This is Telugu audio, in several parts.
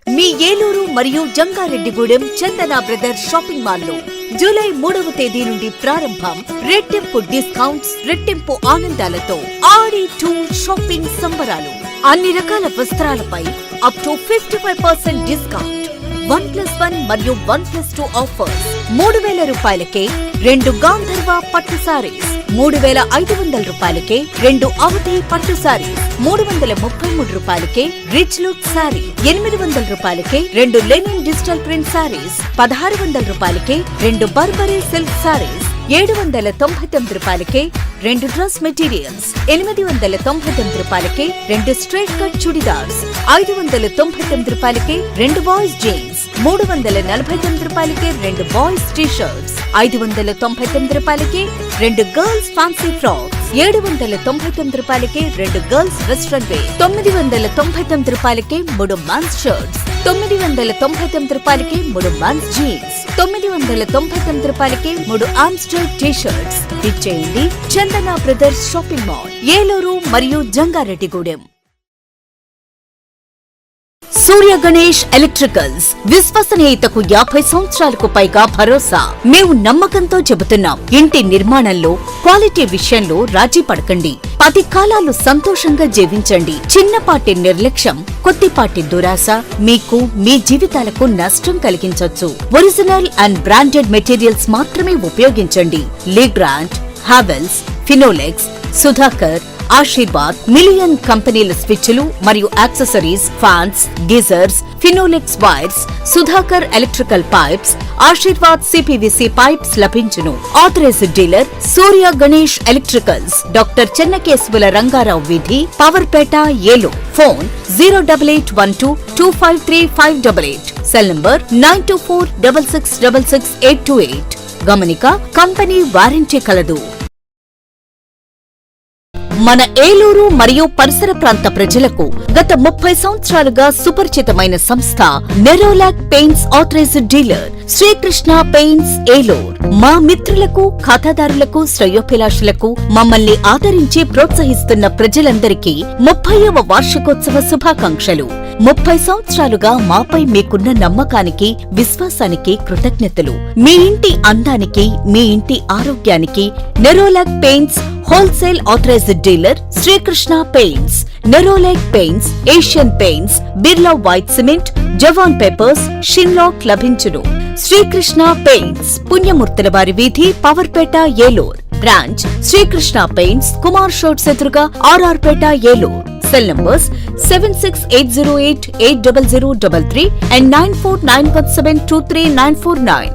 మీ ఏలూరు మరియు జంగారెడ్డిగూడెం చందన బ్రదర్స్ షాపింగ్ మాల్ లో జూలై 3వ తేదీ నుండి ప్రారంభం. రెట్టింపు డిస్కౌంట్స్, రెట్టింపు ఆనందాలతో ఆడి 2 షాపింగ్ సంబరాలు. అన్ని రకాల వస్త్రాలపై అప్ టు 55% డిస్కౌంట్. 1+1 మరియు 1+2 ఆఫర్స్. 3,000 రూపాయలకే 2 గాంధర్వ పట్టు సారీస్, 3,500 రూపాయలకే 2 అవధి పట్టు సారీస్, 333 రూపాయలకే రిచ్ లుక్ సారీ, 800 రూపాయలకే 2 లెనిన్ డిజిటల్ ప్రింట్ సారీస్, 1,600 రూపాయలకే 2 బర్బరీ సిల్క్ సారీస్, 799 రూపాయలకే 2 డ్రెస్ మెటీరియల్స్, 899 రూపాయలకే 2 స్ట్రైట్ కట్ చుడిదార్స్, 599 రూపాయలకే 2 బాయ్స్ జీన్స్, 349 రూపాయలకే 2 బాయ్స్ టీ షర్ట్స్, 599 రూపాయలకే 2 గర్ల్స్ ఫ్యాన్సీ ఫ్రాక్స్, 799 రూపాయలకే 2 గర్ల్స్ వెస్ట్రన్ వేర్, 999 రూపాయలకే 3 మెన్స్ షర్ట్స్, 999 రూపాయలకే 3 మెన్స్ జీన్స్, 999 రూపాయలకే 3 ఆమ్స్టర్ టీ షర్ట్స్. ఇచ్చేయండి చందన బ్రదర్స్ షాపింగ్ మాల్, ఏలూరు మరియు జంగారెడ్డిగూడెం. సూర్య గణేష్ ఎలక్ట్రికల్స్, విశ్వసనీయతకు 50 సంవత్సరాలకు పైగా భరోసా. మేము నమ్మకంతో చెబుతున్నాం, ఇంటి నిర్మాణంలో క్వాలిటీ విషయంలో రాజీ పడకండి. 10 కాలాలు సంతోషంగా జీవించండి. చిన్నపాటి నిర్లక్ష్యం, కొద్దిపాటి దురాశ మీకు మీ జీవితాలకు నష్టం కలిగించొచ్చు. ఒరిజినల్ అండ్ బ్రాండెడ్ మెటీరియల్స్ మాత్రమే ఉపయోగించండి. లీగ్రాండ్, హావెల్స్, ఫినోలెక్స్, సుధాకర్, ఆశీర్వాద్, మిలియన్ కంపెనీల స్విచ్లు మరియు accessories, fans, geysers, Finolex wires, Sudhakar electrical pipes, Ashirvad CPVC pipes లభించును. Authorised dealer Surya Ganesh electricals, doctor Chennakesavula Rangarao వీధి, Powerpet, Eluru. Phone 08812253588. Cell number 9246666828. గమనిక, కంపెనీ వారంటీ కలదు. మన ఏలూరు మరియు పరిసర ప్రాంత ప్రజలకు గత 30 సంవత్సరాలుగా సుపరిచితమైన సంస్థ Nerolac paints authorised dealer Srikrishna paints, Eluru. మా మిత్రులకు, ఖాతాదారులకు, శ్రేయోభిలాషులకు, మమ్మల్ని ఆదరించి ప్రోత్సహిస్తున్న ప్రజలందరికీ 30వ వార్షికోత్సవ శుభాకాంక్షలు. 30 సంవత్సరాలుగా మాపై మీకున్న నమ్మకానికి, విశ్వాసానికి కృతజ్ఞతలు. మీ ఇంటి అందానికి, మీ ఇంటి ఆరోగ్యానికి Nerolac paints wholesale authorised dealer Srikrishna paints. Nerolac paints, Asian paints, Birla white cement, Jawan papers, షిన్లాక్ లభించును. శ్రీకృష్ణ పెయింట్స్, పుణ్యమూర్తుల వారి వీధి, పవర్పేట, ఏలూరు. బ్రాంచ్ శ్రీకృష్ణ పెయింట్స్, కుమార్ షోట్స్ ఎదురుగా, RRPet, Eluru. Cell numbers 7680880033 and 9491723949.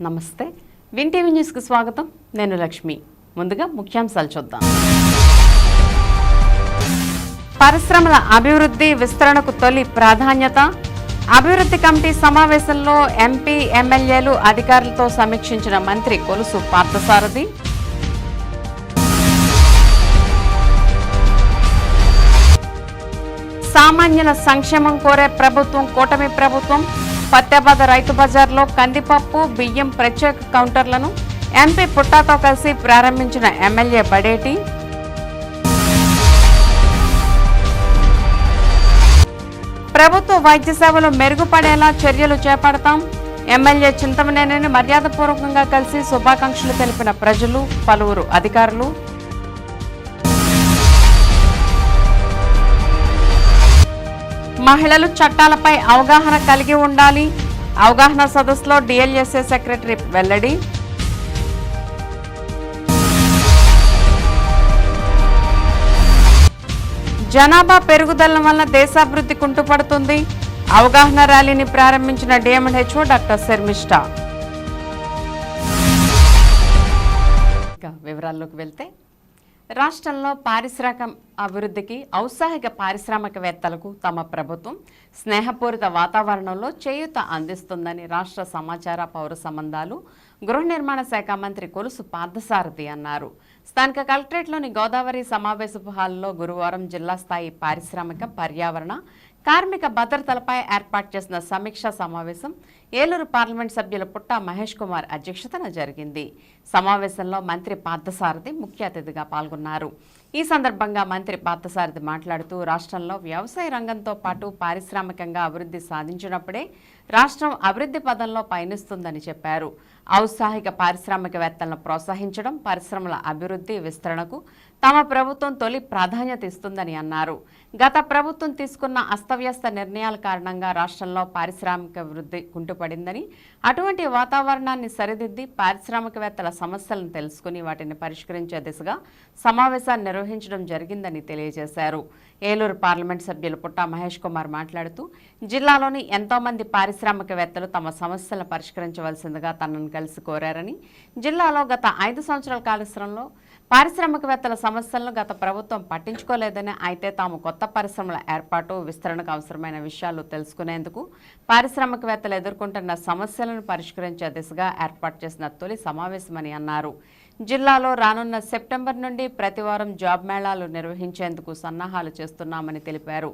నమస్తే, విన్ టీవీ న్యూస్కి స్వాగతం. నేను లక్ష్మి. ముందుగా ముఖ్యాంశాలు చూద్దాం. పరిశ్రమల అభివృద్ధి విస్తరణకు తొలి ప్రాధాన్యత. అభివృద్ధి కమిటీ సమావేశంలో ఎంపీ, ఎమ్మెల్యేలు, అధికారులతో సమీక్షించిన మంత్రి కొలుసు పార్థసారథి. సామాన్యుల సంక్షేమం కోరే ప్రభుత్వం కూటమి ప్రభుత్వం. ఫతేబాద్ రైతు బజార్లో కందిపప్పు, బియ్యం ప్రత్యేక కౌంటర్లను ఎంపీ పుట్టాతో కలిసి ప్రారంభించిన ఎమ్మెల్యే బడేటి. ప్రభుత్వ వైద్య సేవలు మెరుగుపడేలా చర్యలు చేపడతాం. ఎమ్మెల్యే చింతమనేనిని మర్యాదపూర్వకంగా కలిసి శుభాకాంక్షలు తెలిపిన ప్రజలు, పలువురు అధికారులు. మహిళలు చట్టాలపై అవగాహన కలిగి ఉండాలి. అవగాహన సదస్సులో డిఎల్ఎస్ఏ సెక్రటరీ వెల్లడి. జనాభా పెరుగుదల వల్ల దేశాభివృద్ధి కుంటుపడుతుంది. అవగాహన ర్యాలీని ప్రారంభించిన డిఎంహెచ్ఓ డాక్టర్ శర్మిష్ఠ. వివరాల్లోకి వెళ్తే రాష్ట్రంలో పారిశ్రామిక అభివృద్ధికి ఔత్సాహిక పారిశ్రామికవేత్తలకు తమ ప్రభుత్వం స్నేహపూరిత వాతావరణంలో చేయూత అందిస్తుందని రాష్ట్ర సమాచార పౌర సంబంధాలు గృహ నిర్మాణ శాఖ మంత్రి కొలుసు పార్థసారథి అన్నారు. స్థానిక కలెక్టరేట్లోని గోదావరి సమావేశపు హాల్లో గురువారం జిల్లా స్థాయి పారిశ్రామిక, పర్యావరణ, కార్మిక భద్రతలపై ఏర్పాటు చేసిన సమీక్షా సమావేశం ఏలూరు పార్లమెంట్ సభ్యులు పుట్టా మహేష్ కుమార్ అధ్యక్షతన జరిగింది. సమావేశంలో మంత్రి పార్థసారథి ముఖ్య అతిథిగా పాల్గొన్నారు. ఈ సందర్భంగా మంత్రి పార్థసారథి మాట్లాడుతూ రాష్ట్రంలో వ్యవసాయ రంగంతో పాటు పారిశ్రామికంగా అభివృద్ధి సాధించినప్పుడే రాష్ట్రం అభివృద్ధి పదంలో పయనిస్తుందని చెప్పారు. ఔత్సాహిక పారిశ్రామికవేత్తలను ప్రోత్సహించడం, పరిశ్రమల అభివృద్ధి, విస్తరణకు తమ ప్రభుత్వం తొలి ప్రాధాన్యత ఇస్తుందని అన్నారు. గత ప్రభుత్వం తీసుకున్న అస్తవ్యస్త నిర్ణయాల కారణంగా రాష్ట్రంలో పారిశ్రామిక అభివృద్ధి కుంటుపడిందని, అటువంటి వాతావరణాన్ని సరిదిద్ది పారిశ్రామికవేత్తల సమస్యలను తెలుసుకుని వాటిని పరిష్కరించే దిశగా సమావేశాన్ని నిర్వహించడం జరిగిందని తెలియజేశారు. ఏలూరు పార్లమెంట్ సభ్యులు పుట్టా మహేష్ కుమార్ మాట్లాడుతూ జిల్లాలోని ఎంతో మంది పారిశ్రామికవేత్తలు తమ సమస్యలను పరిష్కరించవలసిందిగా తనను కలిసి కోరారని, జిల్లాలో గత 5 సంవత్సరాల కాలశ్రంలో పారిశ్రామికవేత్తల సమస్యలను గత ప్రభుత్వం పట్టించుకోలేదని, అయితే తాము కొత్త పరిశ్రమల ఏర్పాటు, విస్తరణకు అవసరమైన విషయాలు తెలుసుకునేందుకు పారిశ్రామికవేత్తలు ఎదుర్కొంటున్న సమస్యలను పరిష్కరించే దిశగా ఏర్పాటు చేసిన తొలి సమావేశమని అన్నారు. జిల్లాలో రానున్న సెప్టెంబర్ నుండి ప్రతివారం జాబ్ మేళాలు నిర్వహించేందుకు సన్నాహాలు చేస్తున్నామని తెలిపారు.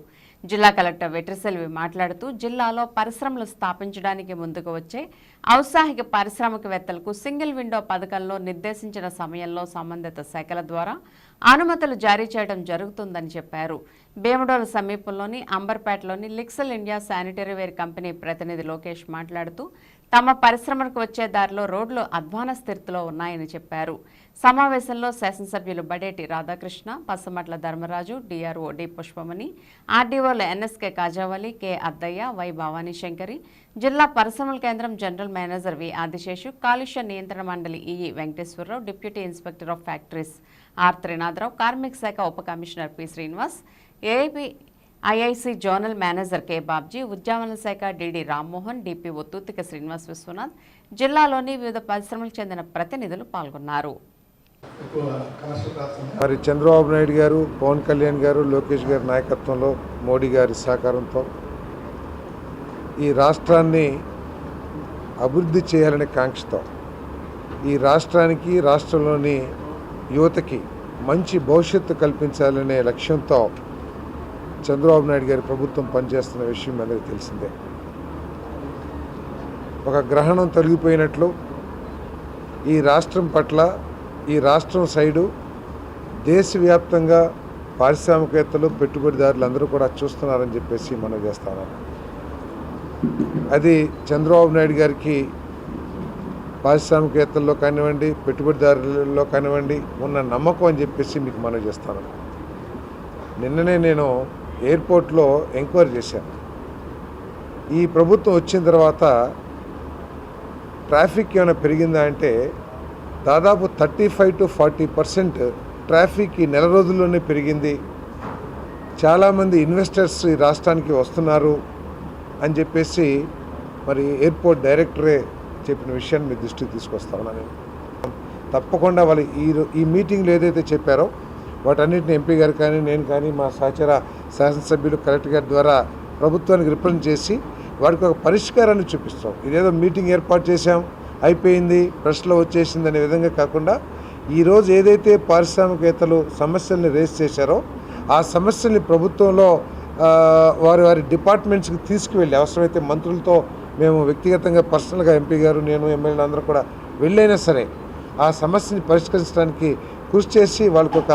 జిల్లా కలెక్టర్ వెట్రిసెల్వి మాట్లాడుతూ జిల్లాలో పరిశ్రమలు స్థాపించడానికి ముందుకు వచ్చే ఔత్సాహిక పారిశ్రామికవేత్తలకు సింగిల్ విండో పథకంలో నిర్దేశించిన సమయంలో సంబంధిత శాఖల ద్వారా అనుమతులు జారీ చేయడం జరుగుతుందని చెప్పారు. భీమడోలు సమీపంలోని అంబర్పేటలోని లిక్సల్ ఇండియా శానిటరీ వేర్ కంపెనీ ప్రతినిధి లోకేష్ మాట్లాడుతూ తమ పరిశ్రమలకు వచ్చే దారిలో రోడ్లు అధ్వాన స్థితిలో ఉన్నాయని చెప్పారు. సమావేశంలో శాసనసభ్యులు బడేటి రాధాకృష్ణ, పసమట్ల ధర్మరాజు, డిఆర్ఓ డి పుష్పమణి, ఆర్డీఓలు NSK Kajavali, K Addayya, Y Bhavani Shankari, జిల్లా పరిశ్రమల కేంద్రం జనరల్ మేనేజర్ వి ఆదిశేషు, కాలుష్య నియంత్రణ మండలి EE Venkateswararao, deputy inspector of factories R Trinatharao, కార్మిక శాఖ ఉప commissioner P Srinivas, AIP IIC zonal manager K Babji, ఉద్యానవన శాఖ డిడి రామ్మోహన్, డిపిఓ తూతిక శ్రీనివాస్ విశ్వనాథ్, జిల్లాలోని వివిధ పరిశ్రమలకు చెందిన ప్రతినిధులు పాల్గొన్నారు. మరి చంద్రబాబు నాయుడు గారు, పవన్ కళ్యాణ్ గారు, లోకేష్ గారి నాయకత్వంలో, మోడీ గారి సహకారంతో ఈ రాష్ట్రాన్ని అభివృద్ధి చేయాలనే కాంక్షతో, ఈ రాష్ట్రానికి, రాష్ట్రంలోని యువతకి మంచి భవిష్యత్తు కల్పించాలనే లక్ష్యంతో చంద్రబాబు నాయుడు గారి ప్రభుత్వం పనిచేస్తున్న విషయం అందరికీ తెలిసిందే. ఒక గ్రహణం తొలగిపోయినట్లు ఈ రాష్ట్రం పట్ల, ఈ రాష్ట్రం సైడు దేశవ్యాప్తంగా పారిశ్రామికవేత్తలు, పెట్టుబడిదారులు అందరూ కూడా చూస్తున్నారని చెప్పేసి మనం చేస్తాను. అది చంద్రబాబు నాయుడు గారికి పారిశ్రామికవేత్తల్లో కానివ్వండి, పెట్టుబడిదారులలో కానివ్వండి ఉన్న నమ్మకం అని చెప్పేసి మీకు మనం చేస్తాను. నిన్ననే నేను ఎయిర్పోర్ట్లో ఎంక్వైరీ చేశాను. ఈ ప్రభుత్వం వచ్చిన తర్వాత ట్రాఫిక్ ఏమైనా పెరిగిందా అంటే దాదాపు 35 to 40% ట్రాఫిక్ ఈ నెల రోజుల్లోనే పెరిగింది. చాలామంది ఇన్వెస్టర్స్ ఈ రాష్ట్రానికి వస్తున్నారు అని చెప్పేసి మరి ఎయిర్పోర్ట్ డైరెక్టరే చెప్పిన విషయాన్ని మీ దృష్టికి తీసుకొస్తామని. తప్పకుండా వాళ్ళు ఈ మీటింగ్లో ఏదైతే చెప్పారో వాటన్నిటిని ఎంపీ గారు కానీ, నేను కానీ, మా సహచర శాసనసభ్యులు, కలెక్టర్ గారి ద్వారా ప్రభుత్వానికి రిప్రజెంట్ చేసి వాడికి ఒక పరిష్కారాన్ని చూపిస్తాం. ఇదేదో మీటింగ్ ఏర్పాటు చేశాం, అయిపోయింది, ప్రెస్లో వచ్చేసింది అనే విధంగా కాకుండా ఈరోజు ఏదైతే పారిశ్రామికవేత్తలు సమస్యల్ని రేస్ చేశారో ఆ సమస్యల్ని ప్రభుత్వంలో వారి డిపార్ట్మెంట్స్కి తీసుకువెళ్ళి, అవసరమైతే మంత్రులతో మేము వ్యక్తిగతంగా పర్సనల్గా ఎంపీ గారు, నేను, ఎమ్మెల్యేలు అందరూ కూడా వెళ్ళైనా సరే ఆ సమస్యని పరిష్కరించడానికి కృషి చేసి వాళ్ళకి ఒక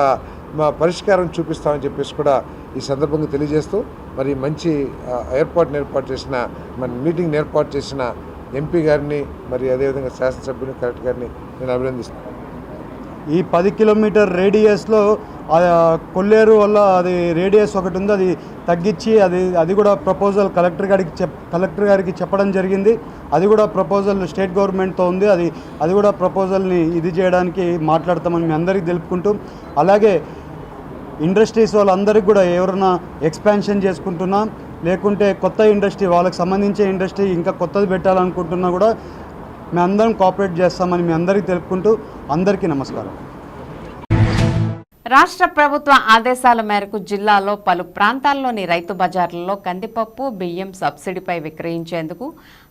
పరిష్కారం చూపిస్తామని చెప్పేసి కూడా ఈ సందర్భంగా తెలియజేస్తూ మరి మంచి ఏర్పాటు చేసిన మీటింగ్ని ఏర్పాటు చేసిన ఎంపీ గారిని, మరి అదేవిధంగా శాసనసభ్యుని, కలెక్టర్ గారిని నేను అభినందిస్తున్నాను. ఈ 10 కిలోమీటర్ రేడియస్లో కొల్లేరు వల్ల అది రేడియస్ ఒకటి ఉంది, అది తగ్గించి అది కూడా ప్రపోజల్ కలెక్టర్ గారికి చెప్పడం జరిగింది. అది కూడా ప్రపోజల్ స్టేట్ గవర్నమెంట్తో ఉంది. అది కూడా ప్రపోజల్ని ఇది చేయడానికి మాట్లాడతామని మీ అందరికీ తెలుపుకుంటూ, అలాగే ఇండస్ట్రీస్ వాళ్ళందరికీ కూడా ఎవరైనా ఎక్స్పాన్షన్ చేసుకుంటున్నా లేకుంటే కొత్త ఇండస్ట్రీ, వాళ్ళకి సంబంధించే ఇండస్ట్రీ ఇంకా కొత్తది పెట్టాలనుకుంటున్నా కూడా మేము అందరం కోఆపరేట్ చేస్తామని మీ అందరికీ తెలుపుకుంటూ అందరికీ నమస్కారం. రాష్ట్ర ప్రభుత్వ ఆదేశాల మేరకు జిల్లాలో పలు ప్రాంతాల్లోని రైతు బజార్లలో కందిపప్పు బియ్యం సబ్సిడీపై విక్రయించేందుకు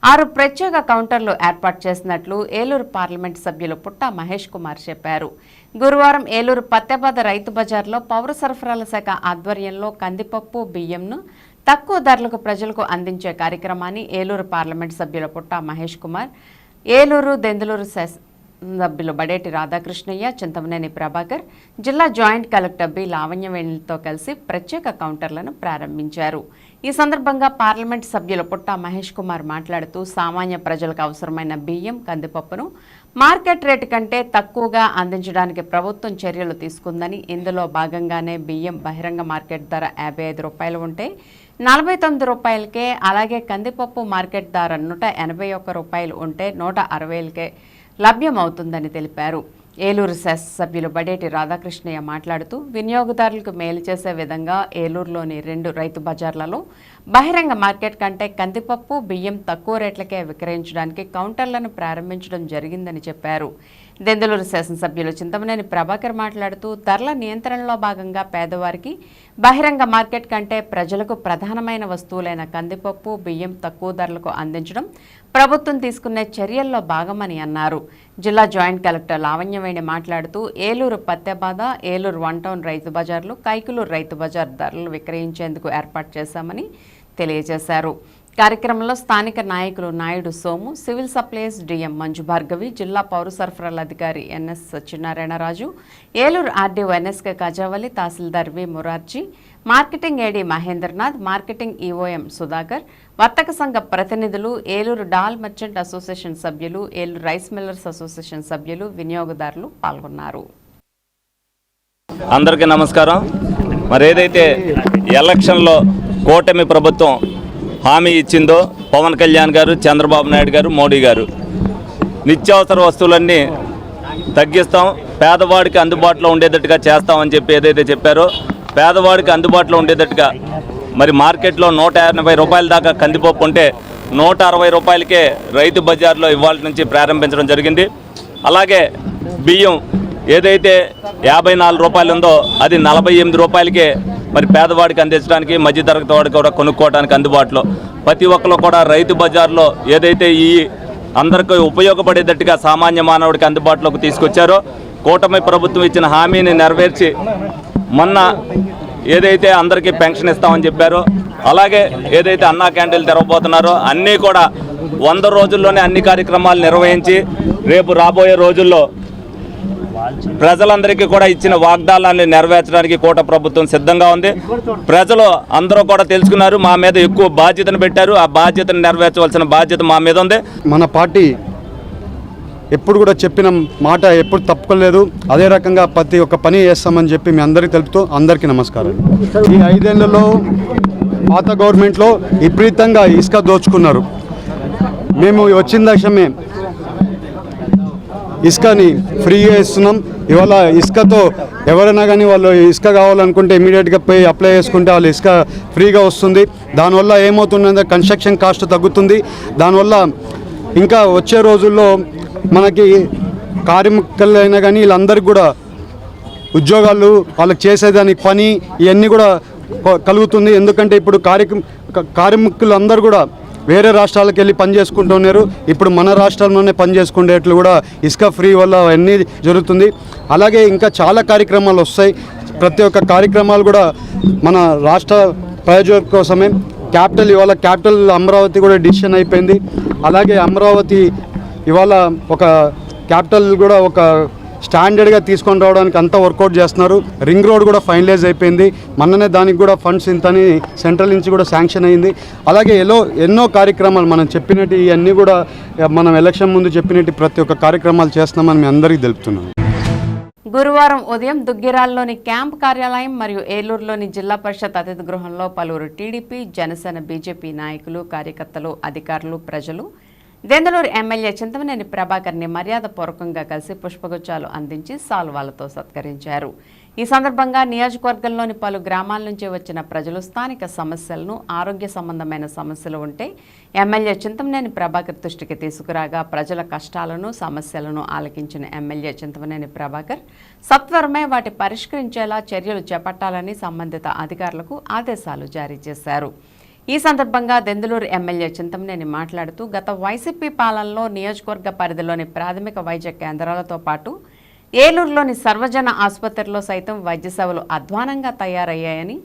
6 ప్రత్యేక కౌంటర్లు ఏర్పాటు చేసినట్లు ఏలూరు పార్లమెంటు సభ్యులు పుట్టా మహేష్ కుమార్ చెప్పారు. గురువారం ఏలూరు పత్తెబాద రైతు బజార్లో పౌర సరఫరాల శాఖ ఆధ్వర్యంలో కందిపప్పు బియ్యంను తక్కువ ధరలకు ప్రజలకు అందించే కార్యక్రమాన్ని ఏలూరు పార్లమెంటు సభ్యులు పుట్టా మహేష్ కుమార్, ఏలూరు దెందులూరు సభ్యులు బడేటి రాధాకృష్ణయ్య, చింతమనేని ప్రభాకర్, జిల్లా జాయింట్ కలెక్టర్ బి లావణ్యవేణులతో కలిసి ప్రత్యేక కౌంటర్లను ప్రారంభించారు. ఈ సందర్భంగా పార్లమెంట్ సభ్యులు పుట్టా మహేష్ కుమార్ మాట్లాడుతూ సామాన్య ప్రజలకు అవసరమైన బియ్యం, కందిపప్పును మార్కెట్ రేటు కంటే తక్కువగా అందించడానికి ప్రభుత్వం చర్యలు తీసుకుందని, ఇందులో భాగంగానే బియ్యం బహిరంగ మార్కెట్ ధర 55 రూపాయలు ఉంటే 49 రూపాయలకే, అలాగే కందిపప్పు మార్కెట్ ధర 181 రూపాయలు ఉంటే 160కే లభ్యమవుతుందని తెలిపారు. ఏలూరు శాసనసభ్యులు బడేటి రాధాకృష్ణయ్య మాట్లాడుతూ వినియోగదారులకు మేలు చేసే విధంగా ఏలూరులోని 2 రైతు బజార్లలో బహిరంగ మార్కెట్ కంటే కందిపప్పు బియ్యం తక్కువ రేట్లకే విక్రయించడానికి కౌంటర్లను ప్రారంభించడం జరిగిందని చెప్పారు. దెందులూరు శాసనసభ్యులు చింతమనేని ప్రభాకర్ మాట్లాడుతూ ధరల నియంత్రణలో భాగంగా పేదవారికి బహిరంగ మార్కెట్ కంటే ప్రజలకు ప్రధానమైన వస్తువులైన కందిపప్పు బియ్యం తక్కువ ధరలకు అందించడం ప్రభుత్వం తీసుకునే చర్యల్లో భాగమని అన్నారు. జిల్లా జాయింట్ కలెక్టర్ లావణ్యవేణి మాట్లాడుతూ ఏలూరు పత్తెబాద, ఏలూరు 1 టౌన్ రైతు బజార్లు, కైకులూరు రైతు బజార్ ధరలు విక్రయించేందుకు ఏర్పాటు చేశామని తెలియజేశారు. కార్యక్రమంలో స్థానిక నాయకులు Naidu Somu, civil supplies DM Manju Bhargavi, జిల్లా పౌర సరఫరాల అధికారి NS Satyanarayanaraju, Eluru RDO NSK Kajavali, tahsildar V Murarji, marketing AD Mahendranath, marketing EOM Sudhakar, వర్తక సంఘ ప్రతినిధులు, ఏలూరు డాల్ మర్చెంట్ అసోసియేషన్ సభ్యులు, ఏలూరు రైస్ మిల్లర్స్ అసోసియేషన్ సభ్యులు, వినియోగదారులు పాల్గొన్నారు. అందరికీ నమస్కారం. మరి ఏదైతే ఎలక్షన్లో కూటమి ప్రభుత్వం హామీ ఇచ్చిందో పవన్ కళ్యాణ్ గారు, చంద్రబాబు నాయుడు గారు, మోడీ గారు నిత్యావసర వస్తువులన్నీ తగ్గిస్తాం, పేదవాడికి అందుబాటులో ఉండేటట్టుగా చేస్తామని చెప్పి ఏదైతే చెప్పారో పేదవాడికి అందుబాటులో ఉండేటట్టుగా మరి మార్కెట్లో 180 రూపాయల దాకా కందిపప్పు ఉంటే 160 రూపాయలకే రైతు బజార్లో ఇవాళ నుంచి ప్రారంభించడం జరిగింది. అలాగే బియ్యం ఏదైతే 54 రూపాయలు ఉందో అది 48 రూపాయలకే మరి పేదవాడికి అందించడానికి, మధ్యతరగతి వాడికి కూడా కొనుక్కోవడానికి అందుబాటులో ప్రతి ఒక్కరు కూడా రైతు బజార్లో ఏదైతే ఈ అందరికీ ఉపయోగపడేటట్టుగా సామాన్య మానవుడికి అందుబాటులోకి తీసుకొచ్చారో కూటమి ప్రభుత్వం ఇచ్చిన హామీని నెరవేర్చి మొన్న ఏదైతే అందరికీ పెన్షన్ ఇస్తామని చెప్పారో అలాగే ఏదైతే అన్నా క్యాంటీన్లు తెరవబోతున్నారో అన్నీ కూడా 100 రోజుల్లోనే అన్ని కార్యక్రమాలు నిర్వహించి రేపు రాబోయే రోజుల్లో ప్రజలందరికీ కూడా ఇచ్చిన వాగ్దానాన్ని నెరవేర్చడానికి కూట ప్రభుత్వం సిద్ధంగా ఉంది. ప్రజలు అందరూ కూడా తెలుసుకున్నారు, మా మీద ఎక్కువ బాధ్యతను పెట్టారు, ఆ బాధ్యతను నెరవేర్చవలసిన బాధ్యత మా మీద ఉంది. మన పార్టీ ఎప్పుడు కూడా చెప్పిన మాట ఎప్పుడు తప్పుకోలేదు. అదే రకంగా ప్రతి ఒక్క పని చేస్తామని చెప్పి మీ అందరికీ తెలుపుతూ అందరికీ నమస్కారం. ఈ 5 ఏళ్లలో పాత గవర్నమెంట్లో విపరీతంగా ఇసుక దోచుకున్నారు. మేము వచ్చిన దశమే ఇసుకని ఫ్రీగా ఇస్తున్నాం. ఇవాళ ఇసుకతో ఎవరైనా కానీ వాళ్ళు ఇసుక కావాలనుకుంటే ఇమీడియట్గా పోయి అప్లై చేసుకుంటే వాళ్ళు ఇసుక ఫ్రీగా వస్తుంది. దానివల్ల ఏమవుతుందంటే కన్స్ట్రక్షన్ కాస్ట్ తగ్గుతుంది. దానివల్ల ఇంకా వచ్చే రోజుల్లో మనకి కార్మికులైనా కానీ వీళ్ళందరికీ కూడా ఉద్యోగాలు, వాళ్ళకి చేసేదానికి పని ఇవన్నీ కూడా కలుగుతుంది. ఎందుకంటే ఇప్పుడు కార్మికులందరూ కూడా వేరే రాష్ట్రాలకు వెళ్ళి పని చేసుకుంటున్నారు. ఇప్పుడు మన రాష్ట్రంలోనే పని చేసుకునేట్లు కూడా ఇసుక ఫ్రీ వల్ల అన్నీ జరుగుతుంది. అలాగే ఇంకా చాలా కార్యక్రమాలు వస్తాయి. ప్రతి ఒక్క కార్యక్రమాలు కూడా మన రాష్ట్ర ప్రయోజనం కోసమే. ఇవాళ క్యాపిటల్ అమరావతి కూడా డిసిషన్ అయిపోయింది. అలాగే అమరావతి ఇవాళ ఒక క్యాపిటల్ కూడా ఒక స్టాండర్డ్గా తీసుకొని రావడానికి అంతా వర్కౌట్ చేస్తున్నారు. రింగ్ రోడ్ కూడా ఫైనలైజ్ అయిపోయింది. మొన్ననే దానికి కూడా ఫండ్స్ ఇంతని సెంట్రల్ నుంచి కూడా శాంక్షన్ అయింది. అలాగే ఎన్నో కార్యక్రమాలు మనం చెప్పినట్టు ఇవన్నీ కూడా మనం ఎలక్షన్ ముందు చెప్పినట్టు ప్రతి ఒక్క కార్యక్రమాలు చేస్తున్నామని మీ అందరికీ తెలుపుతున్నాం. గురువారం ఉదయం దుగ్గిరాల్లోని క్యాంప్ కార్యాలయం మరియు ఏలూరులోని జిల్లా పరిషత్ అతిథి గృహంలో పలువురు టీడీపీ, జనసేన, బీజేపీ నాయకులు, కార్యకర్తలు, అధికారులు, ప్రజలు దెందులూరు ఎమ్మెల్యే చింతమనేని ప్రభాకర్ని మర్యాదపూర్వకంగా కలిసి పుష్పగుచ్చాలు అందించి సాల్వాలతో సత్కరించారు. ఈ సందర్భంగా నియోజకవర్గంలోని పలు గ్రామాల నుంచి వచ్చిన ప్రజలు స్థానిక సమస్యలను, ఆరోగ్య సంబంధమైన సమస్యలు ఉంటే ఎమ్మెల్యే చింతమనేని ప్రభాకర్ దృష్టికి తీసుకురాగా ప్రజల కష్టాలను, సమస్యలను ఆలకించిన ఎమ్మెల్యే చింతమనేని ప్రభాకర్ సత్వరమే వాటి పరిష్కరించేలా చర్యలు చేపట్టాలని సంబంధిత అధికారులకు ఆదేశాలు జారీ చేశారు. ఈ సందర్భంగా దెందులూరు ఎమ్మెల్యే చింతమనేని మాట్లాడుతూ గత వైసీపీ పాలనలో నియోజకవర్గ పరిధిలోని ప్రాథమిక వైద్య కేంద్రాలతో పాటు ఏలూరులోని సర్వజన ఆసుపత్రిలో సైతం వైద్య సేవలు అధ్వానంగా తయారయ్యాయని,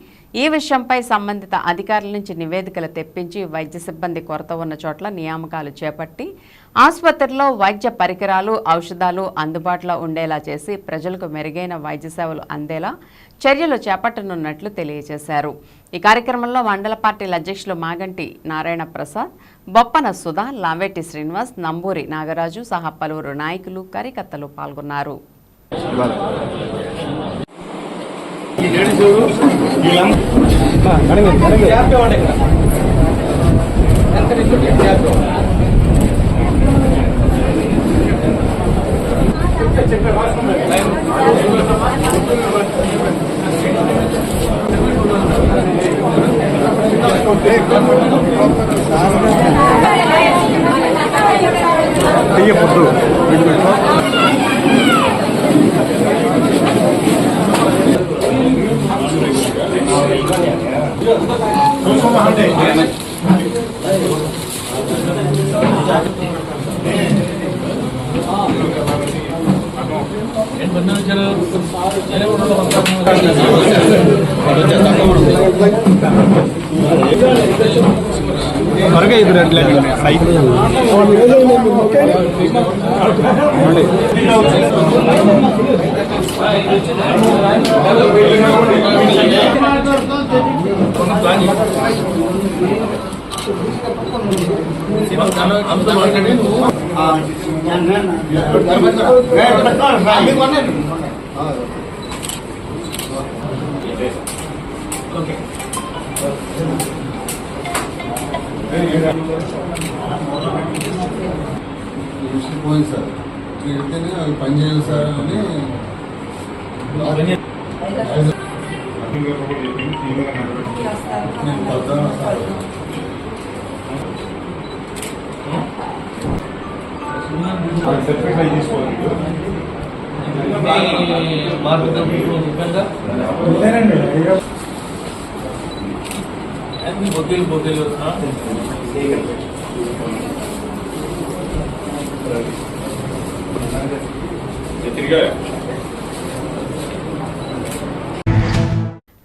ఈ విషయంపై సంబంధిత అధికారుల నుంచి నివేదికలు తెప్పించి వైద్య సిబ్బంది కొరత ఉన్న చోట్ల నియామకాలు చేపట్టి ఆసుపత్రిలో వైద్య పరికరాలు, ఔషధాలు అందుబాటులో ఉండేలా చేసి ప్రజలకు మెరుగైన వైద్య సేవలు అందేలా చర్యలు చేపట్టనున్నట్లు తెలియజేశారు. ఈ కార్యక్రమంలో మండల పార్టీల అధ్యక్షులు మాగంటి నారాయణ ప్రసాద్, బొప్పన సుధా, లాంవేటి శ్రీనివాస్, నంబూరి నాగరాజు సహా పలువురు నాయకులు, కార్యకర్తలు పాల్గొన్నారు. పోయింది సార్, పెడితేనే అవి పనిచేయాలి సార్ అని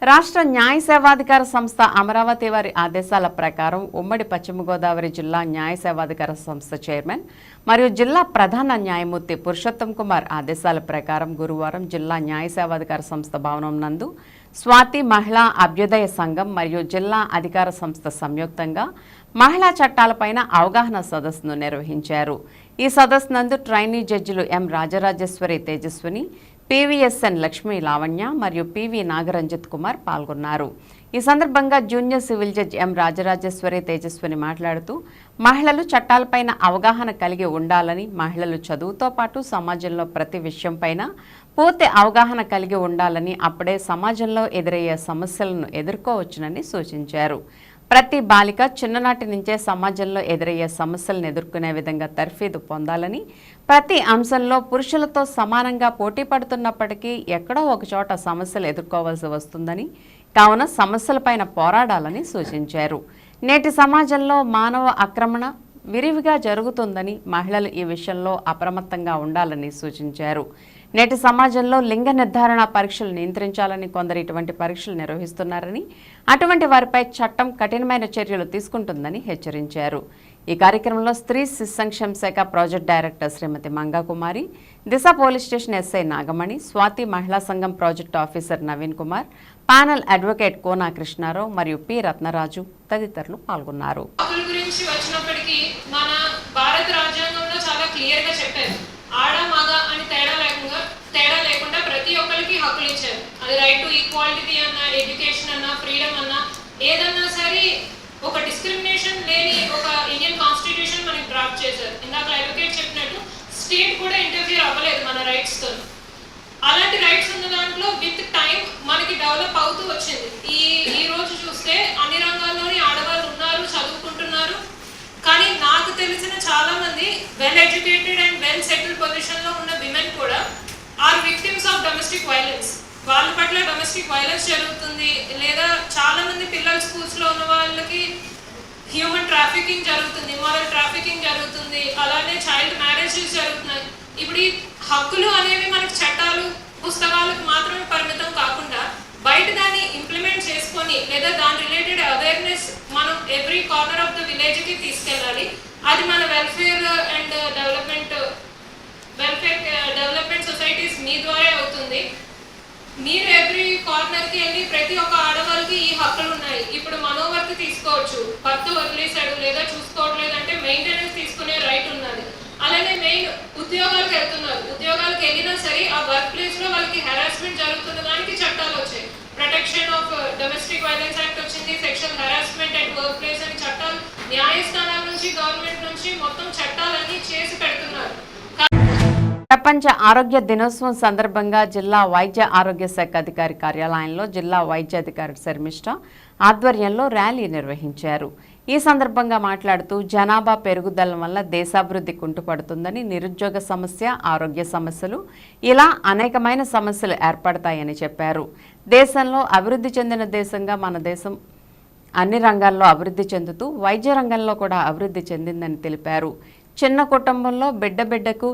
రాష్ట్ర న్యాయ సేవాధికార సంస్థ అమరావతి వారి ఆదేశాల ప్రకారం ఉమ్మడి పశ్చిమ గోదావరి జిల్లా న్యాయ సేవాధికార సంస్థ చైర్మన్ మరియు జిల్లా ప్రధాన న్యాయమూర్తి పురుషోత్తం కుమార్ ఆదేశాల ప్రకారం గురువారం జిల్లా న్యాయ సేవాధికార సంస్థ భవనం నందు స్వాతి మహిళా అభ్యుదయ సంఘం మరియు జిల్లా అధికార సంస్థ సంయుక్తంగా మహిళా చట్టాలపైన అవగాహన సదస్సును నిర్వహించారు. ఈ సదస్సు నందు ట్రైనీ జడ్జిలు ఎం రాజరాజేశ్వరి తేజస్విని, పివిఎస్ఎన్ లక్ష్మీ లావణ్య మరియు పివి నాగరంజిత్ కుమార్ పాల్గొన్నారు. ఈ సందర్భంగా జూనియర్ సివిల్ జడ్జి ఎం రాజరాజేశ్వరి తేజస్విని మాట్లాడుతూ మహిళలు చట్టాలపైన అవగాహన కలిగి ఉండాలని, మహిళలు చదువుతో పాటు సమాజంలో ప్రతి విషయంపైన పూర్తి అవగాహన కలిగి ఉండాలని, అప్పుడే సమాజంలో ఎదురయ్యే సమస్యలను ఎదుర్కోవచ్చునని సూచించారు. ప్రతి బాలిక చిన్ననాటి నుంచే సమాజంలో ఎదురయ్యే సమస్యలను ఎదుర్కొనే విధంగా తర్ఫీదు పొందాలని, ప్రతి అంశంలో పురుషులతో సమానంగా పోటీ పడుతున్నప్పటికీ ఎక్కడో ఒక చోట సమస్యలు ఎదుర్కోవాల్సి వస్తుందని, కావున సమస్యలపైన పోరాడాలని సూచించారు. నేటి సమాజంలో మానవ ఆక్రమణ విరివిగా జరుగుతుందని, మహిళలు ఈ విషయంలో అప్రమత్తంగా ఉండాలని సూచించారు. నేటి సమాజంలో లింగ నిర్ధారణ పరీక్షలు నియంత్రించాలని కొందరు ఇటువంటి పరీక్షలు నిర్వహిస్తున్నారని, అటువంటి వారిపై చట్టం కఠినమైన చర్యలు తీసుకుంటుందని హెచ్చరించారు. ఈ కార్యక్రమంలో స్త్రీ శిశు సంక్షేమ శాఖ project director Shrimati Mangakumari, Disha police station SI Nagamani, Swathi మహిళా సంఘం project officer Naveen Kumar, panel advocate Kona Krishnarao మరియు పి రత్నరాజు తదితరులు పాల్గొన్నారు. ఆడ మగ అని తేడా లేకుండా ప్రతి ఒక్కరికి హక్కులు ఇచ్చారు. అది రైట్ టు ఈక్వాలిటీ అన్నా, ఎడ్యుకేషన్ అన్నా, ఫ్రీడమ్ అన్నా, ఏదన్నా సరే ఒక డిస్క్రిమినేషన్ లేని ఒక ఇండియన్ కాన్స్టిట్యూషన్ కాన్స్టిట్యూషన్ మనకి డ్రాఫ్ట్ చేశారు. ఇందాక అడ్వకేట్ చెప్పినట్టు స్టేట్ కూడా ఇంటర్ఫియర్ అవ్వలేదు మన రైట్స్తో. అలాంటి రైట్స్ ఉన్న దాంట్లో విత్ టైం మనకి డెవలప్ అవుతూ వచ్చింది. ఈ రోజు చూస్తే అన్ని రంగాల్లోని ఆడవాళ్ళు ఉన్నారు, చదువుకుంటున్నారు. కానీ నాకు తెలిసిన చాలా మంది well educated and well settled పొజిషన్లో ఉన్న విమెన్ కూడా are victims of domestic violence. వాళ్ళ పట్ల డొమెస్టిక్ వైలెన్స్ జరుగుతుంది, లేదా చాలా మంది పిల్లలు స్కూల్స్లో ఉన్న వాళ్ళకి హ్యూమన్ ట్రాఫికింగ్ జరుగుతుంది, ఇమారల్ ట్రాఫికింగ్ జరుగుతుంది, అలానే చైల్డ్ మ్యారేజెస్ జరుగుతున్నాయి. ఇప్పుడు ఈ హక్కులు అనేవి మనకు చట్టాలు పుస్తకాలకు మాత్రమే పరిమితం కాకుండా బయట దాన్ని ఇంప్లిమెంట్ చేసుకొని లేదా దాని రిలేటెడ్ అవేర్నెస్ మనం ఎవ్రీ కార్నర్ ఆఫ్ ద విలేజ్కి తీసుకెళ్ళాలి. అది మన వెల్ఫేర్ డెవలప్మెంట్ సొసైటీస్ మీ ద్వారా అవుతుంది. మీరు ఎవ్రీ కార్నర్కి వెళ్ళి ప్రతి ఒక్క ఆడవాళ్ళకి ఈ హక్కులు ఉన్నాయి. ఇప్పుడు మనోవర్తి తీసుకోవచ్చు, భర్త వదిలేశాడు లేదా చూసుకోవట్లేదు అంటే మెయింటెనెన్స్ తీసుకునే రైట్ ఉన్నది. అలానే మెయిన్ ఉద్యోగాలకు వెళ్తున్నారు, ఉద్యోగాలకు వెళ్ళినా సరే ఆ వర్క్ ప్లేస్లో వాళ్ళకి హెరాస్మెంట్ జరుగుతున్న దానికి చట్టాలు వచ్చాయి. Protection of domestic violence act వచ్చింది, sexual harassment at work place అని చట్టాలు న్యాయస్థానాల నుంచి గవర్నమెంట్ నుంచి మొత్తం చట్టాలన్నీ చేసి పెడుతున్నారు. ప్రపంచ ఆరోగ్య దినోత్సవం సందర్భంగా జిల్లా వైద్య ఆరోగ్య శాఖ అధికారి కార్యాలయంలో జిల్లా వైద్య అధికారి శర్మిష్ఠ ఆధ్వర్యంలో ర్యాలీ నిర్వహించారు. ఈ సందర్భంగా మాట్లాడుతూ జనాభా పెరుగుదల వల్ల దేశాభివృద్ధి కుంటుపడుతుందని, నిరుద్యోగ సమస్య, ఆరోగ్య సమస్యలు ఇలా అనేకమైన సమస్యలు ఏర్పడతాయని చెప్పారు. దేశంలో అభివృద్ధి చెందిన దేశంగా మన దేశం అన్ని రంగాల్లో అభివృద్ధి చెందుతూ వైద్య రంగంలో కూడా అభివృద్ధి చెందిందని తెలిపారు. చిన్న కుటుంబంలో బిడ్డకు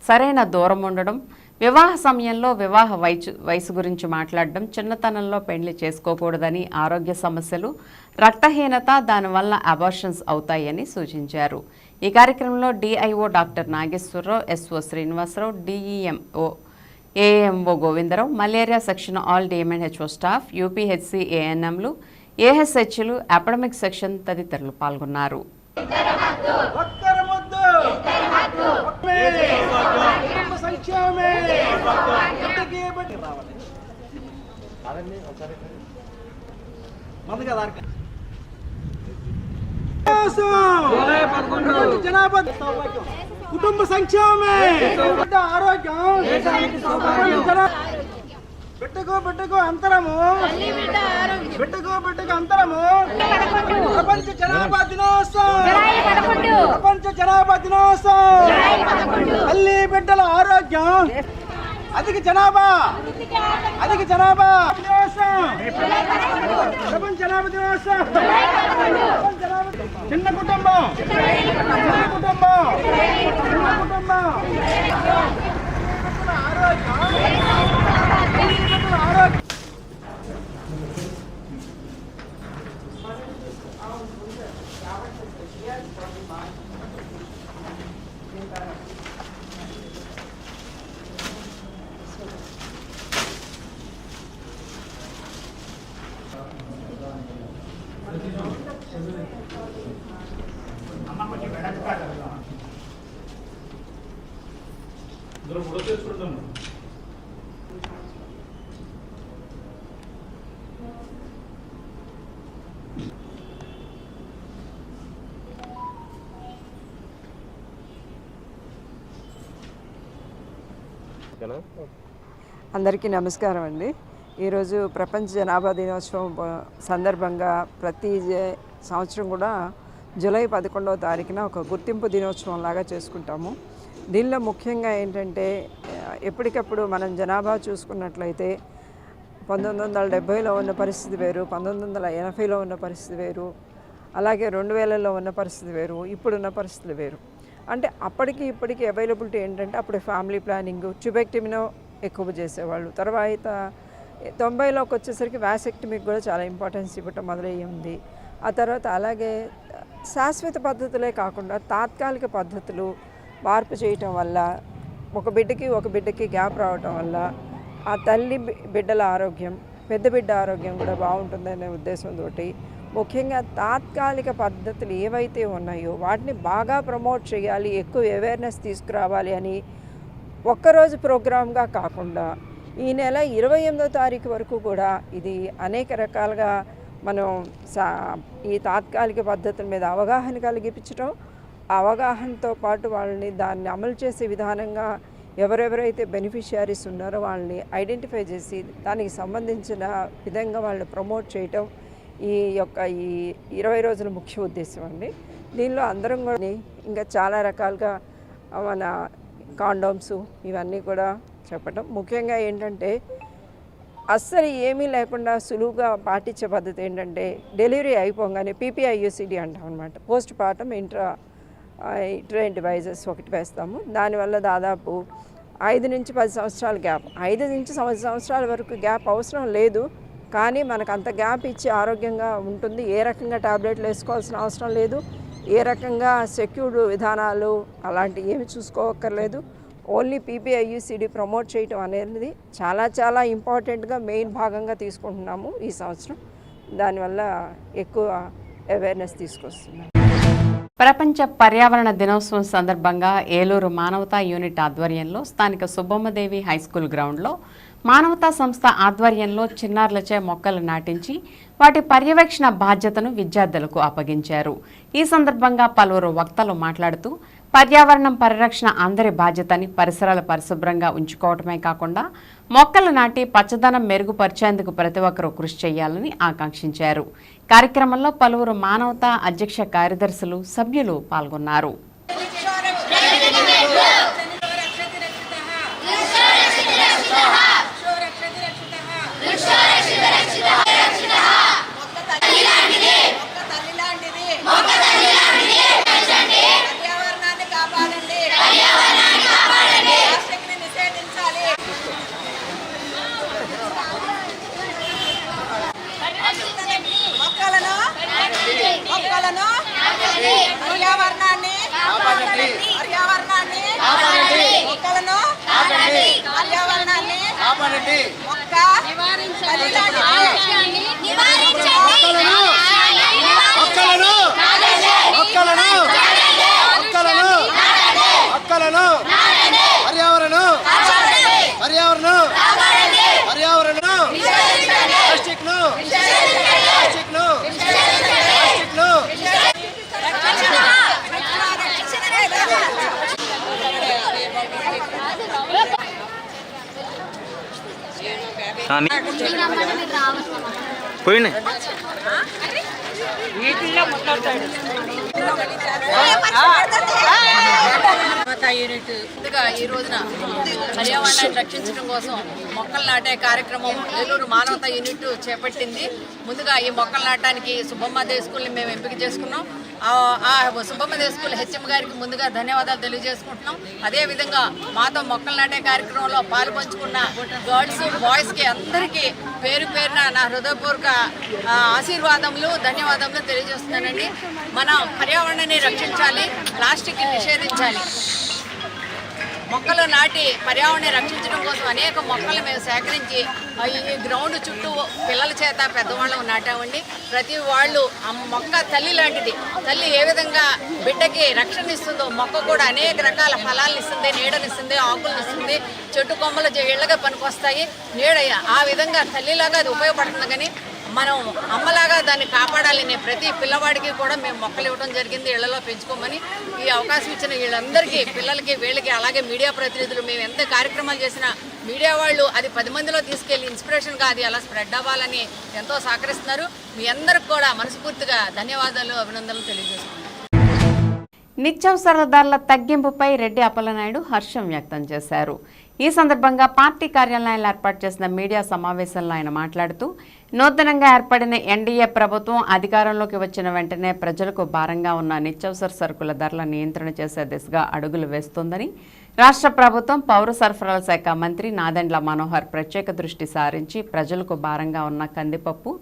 సరైన దూరం ఉండడం, వివాహ సమయంలో వివాహ వయసు గురించి మాట్లాడడం, చిన్నతనంలో పెళ్లి చేసుకోకూడదని, ఆరోగ్య సమస్యలు, రక్తహీనత దానివల్ల అబార్షన్స్ అవుతాయని సూచించారు. ఈ కార్యక్రమంలో DIO doctor Nageswararao, SO Srinivasarao, DEMO AMO Govindarao, malaria section all DMNHO staff, UPHC ఏఎన్ఎంలు, ఏహెచ్హెచ్లు, అపాడమిక్ సెక్షన్ తదితరులు పాల్గొన్నారు. కుటుంబ సంక్షేమమే ఆరోగ్యం, బిడ్డకు అంతరము, బిడ్డకు అంతరము. ప్రపంచ జనాభా దినోత్సవం, ప్రపంచ జనాభా దినోత్సవం. తల్లి బిడ్డల ఆరోగ్యం, అధిక జనాభా దినోత్సవం, ప్రపంచ జనాభా దినోత్సవం. చిన్న కుటుంబం అందరికీ నమస్కారం అండి. ఈరోజు ప్రపంచ జనాభా దినోత్సవం సందర్భంగా ప్రతి సంవత్సరం కూడా జూలై 11వ తారీఖున ఒక గుర్తింపు దినోత్సవం లాగా చేసుకుంటాము. దీనిలో ముఖ్యంగా ఏంటంటే ఎప్పటికప్పుడు మనం జనాభా చూసుకున్నట్లయితే 1970లో ఉన్న పరిస్థితి వేరు, 1980లో ఉన్న పరిస్థితి వేరు, అలాగే 2000లో ఉన్న పరిస్థితి వేరు, ఇప్పుడున్న పరిస్థితులు వేరు. అంటే అప్పటికి ఇప్పటికి అవైలబిలిటీ ఏంటంటే అప్పుడు ఫ్యామిలీ ప్లానింగ్, ట్యూబెక్టమీనో ఎక్కువ చేసేవాళ్ళు. తర్వాత 90లోకి వచ్చేసరికి వ్యాసెక్టమీకి కూడా చాలా ఇంపార్టెన్స్ ఇవ్వటం మొదలయ్యి ఉంది. ఆ తర్వాత అలాగే శాశ్వత పద్ధతులే కాకుండా తాత్కాలిక పద్ధతులు మార్పు చేయటం వల్ల ఒక బిడ్డకి గ్యాప్ రావటం వల్ల ఆ తల్లి బిడ్డల ఆరోగ్యం, పెద్ద బిడ్డ ఆరోగ్యం కూడా బాగుంటుందనే ఉద్దేశంతో ముఖ్యంగా తాత్కాలిక పద్ధతులు ఏవైతే ఉన్నాయో వాటిని బాగా ప్రమోట్ చేయాలి, ఎక్కువ అవేర్నెస్ తీసుకురావాలి అని ఒక్కరోజు ప్రోగ్రామ్గా కాకుండా ఈ నెల 28వ తారీఖు వరకు కూడా ఇది అనేక రకాలుగా మనం ఈ తాత్కాలిక పద్ధతుల మీద అవగాహన కలిగించడం, అవగాహనతో పాటు వాళ్ళని దాన్ని అమలు చేసే విధానంగా ఎవరెవరైతే బెనిఫిషియరీస్ ఉన్నారో వాళ్ళని ఐడెంటిఫై చేసి దానికి సంబంధించిన విధంగా వాళ్ళని ప్రమోట్ చేయటం ఈ 20 రోజుల ముఖ్య ఉద్దేశం అండి. దీనిలో అందరం కూడా ఇంకా చాలా రకాలుగా మన కాండోమ్స్ ఇవన్నీ కూడా చెప్పటం. ముఖ్యంగా ఏంటంటే అస్సలు ఏమీ లేకుండా సులువుగా పాటించే పద్ధతి ఏంటంటే డెలివరీ అయిపోగానే PPIUCD అంటాం అనమాట. పోస్ట్ పార్టమ్ ఇంట్రైన్ డివైజెస్ ఒకటి వేస్తాము. దానివల్ల దాదాపు 5 నుంచి 10 సంవత్సరాల గ్యాప్, 5 నుంచి 10 సంవత్సరాల వరకు గ్యాప్ అవసరం లేదు, కానీ మనకు అంత గ్యాప్ ఇచ్చి ఆరోగ్యంగా ఉంటుంది. ఏ రకంగా టాబ్లెట్లు వేసుకోవాల్సిన అవసరం లేదు, ఏ రకంగా సెక్యూర్డ్ విధానాలు అలాంటివి ఏమి చూసుకోవక్కర్లేదు. ఓన్లీ PPIUCD ప్రమోట్ చేయటం అనేది చాలా చాలా ఇంపార్టెంట్గా మెయిన్ భాగంగా తీసుకుంటున్నాము ఈ సంవత్సరం. దానివల్ల ఎక్కువ అవేర్నెస్ తీసుకొస్తున్నాం. ప్రపంచ పర్యావరణ దినోత్సవం సందర్భంగా ఏలూరు మానవతా యూనిట్ ఆధ్వర్యంలో స్థానిక సుబ్బమ్మదేవి హైస్కూల్ గ్రౌండ్లో మానవతా సంస్థ ఆధ్వర్యంలో చిన్నారులచే మొక్కలు నాటించి వాటి పర్యవేక్షణ బాధ్యతను విద్యార్థులకు అప్పగించారు. ఈ సందర్భంగా పలువురు వక్తలు మాట్లాడుతూ పర్యావరణం పరిరక్షణ అందరి బాధ్యతని, పరిసరాలు పరిశుభ్రంగా ఉంచుకోవటమే కాకుండా మొక్కలు నాటి పచ్చదనం మెరుగుపరిచేందుకు ప్రతి ఒక్కరూ కృషి చేయాలని ఆకాంక్షించారు. కార్యక్రమంలో పలువురు మానవతా అధ్యక్ష కార్యదర్శులు, సభ్యులు పాల్గొన్నారు. పోయినా యూనిట్ ముందుగా ఈ రోజున పర్యావరణాన్ని రక్షించడం కోసం మొక్కలు నాటే కార్యక్రమం ఏలూరు మానవతా యూనిట్ చేపట్టింది. ముందుగా ఈ మొక్కలు నాటడానికి సుబ్బమ్మదేవి స్కూల్ని మేము ఎంపిక చేసుకున్నాం. ఆ సుబ్బమ్మదేవి స్కూల్ HM గారికి ముందుగా ధన్యవాదాలు తెలియజేసుకుంటున్నాం. అదేవిధంగా మాతో మొక్కలు నాటే కార్యక్రమంలో పాలు పంచుకున్న గర్ల్స్, బాయ్స్కి అందరికీ పేరు పేరున నా హృదయపూర్వక ఆశీర్వాదములు, ధన్యవాదములు తెలియజేస్తున్నానండి. మనం పర్యావరణాన్ని రక్షించాలి, ప్లాస్టిక్ని నిషేధించాలి. మొక్కలు నాటి పర్యావరణాన్ని రక్షించడం కోసం అనేక మొక్కలు మేము సేకరించి ఈ గ్రౌండ్ చుట్టూ పిల్లల చేత పెద్దవాళ్ళం నాటామండి. ప్రతి వాళ్ళు ఆ మొక్క తల్లి లాంటిది. తల్లి ఏ విధంగా బిడ్డకి రక్షణ ఇస్తుందో మొక్క కూడా అనేక రకాల ఫలాలను ఇస్తుంది, నీడనిస్తుంది, ఆకులను ఇస్తుంది, చెట్టు కొమ్మలు ఇళ్ళగా పనికొస్తాయి. నీడ ఆ విధంగా తల్లిలాగా అది ఉపయోగపడుతుంది. కానీ మనం అమ్మలాగా దాన్ని కాపాడాలి. నేను ప్రతి పిల్లవాడికి కూడా మేము మొక్కలు ఇవ్వడం జరిగింది, ఇళ్లలో పెంచుకోమని. ఈ అవకాశం ఇచ్చిన వీళ్ళందరికీ, పిల్లలకి, వీళ్ళకి, అలాగే మీడియా ప్రతినిధులు, మేము ఎంత కార్యక్రమాలు చేసినా మీడియా వాళ్ళు అది 10 మందిలో తీసుకెళ్లి ఇన్స్పిరేషన్గా అది అలా స్ప్రెడ్ అవ్వాలని ఎంతో సహకరిస్తున్నారు. మీ అందరికి కూడా మనస్ఫూర్తిగా ధన్యవాదాలు, అభినందనలు తెలియజేస్తున్నాను. నిత్యావసర ధరల తగ్గింపుపై రెడ్డి అప్పలనాయుడు హర్షం వ్యక్తం చేశారు. ఈ సందర్భంగా పార్టీ కార్యాలయంలో ఏర్పాటు చేసిన మీడియా సమావేశంలో ఆయన మాట్లాడుతూ నూతనంగా ఏర్పడిన ఎన్డీఏ ప్రభుత్వం అధికారంలోకి వచ్చిన వెంటనే ప్రజలకు భారంగా ఉన్న నిత్యావసర సరుకుల ధరల నియంత్రణ చేసే దిశగా అడుగులు వేస్తోందని, రాష్ట్ర ప్రభుత్వం పౌర సరఫరాల శాఖ మంత్రి నాదెండ్ల మనోహర్ ప్రత్యేక దృష్టి సారించి ప్రజలకు భారంగా ఉన్న కందిపప్పు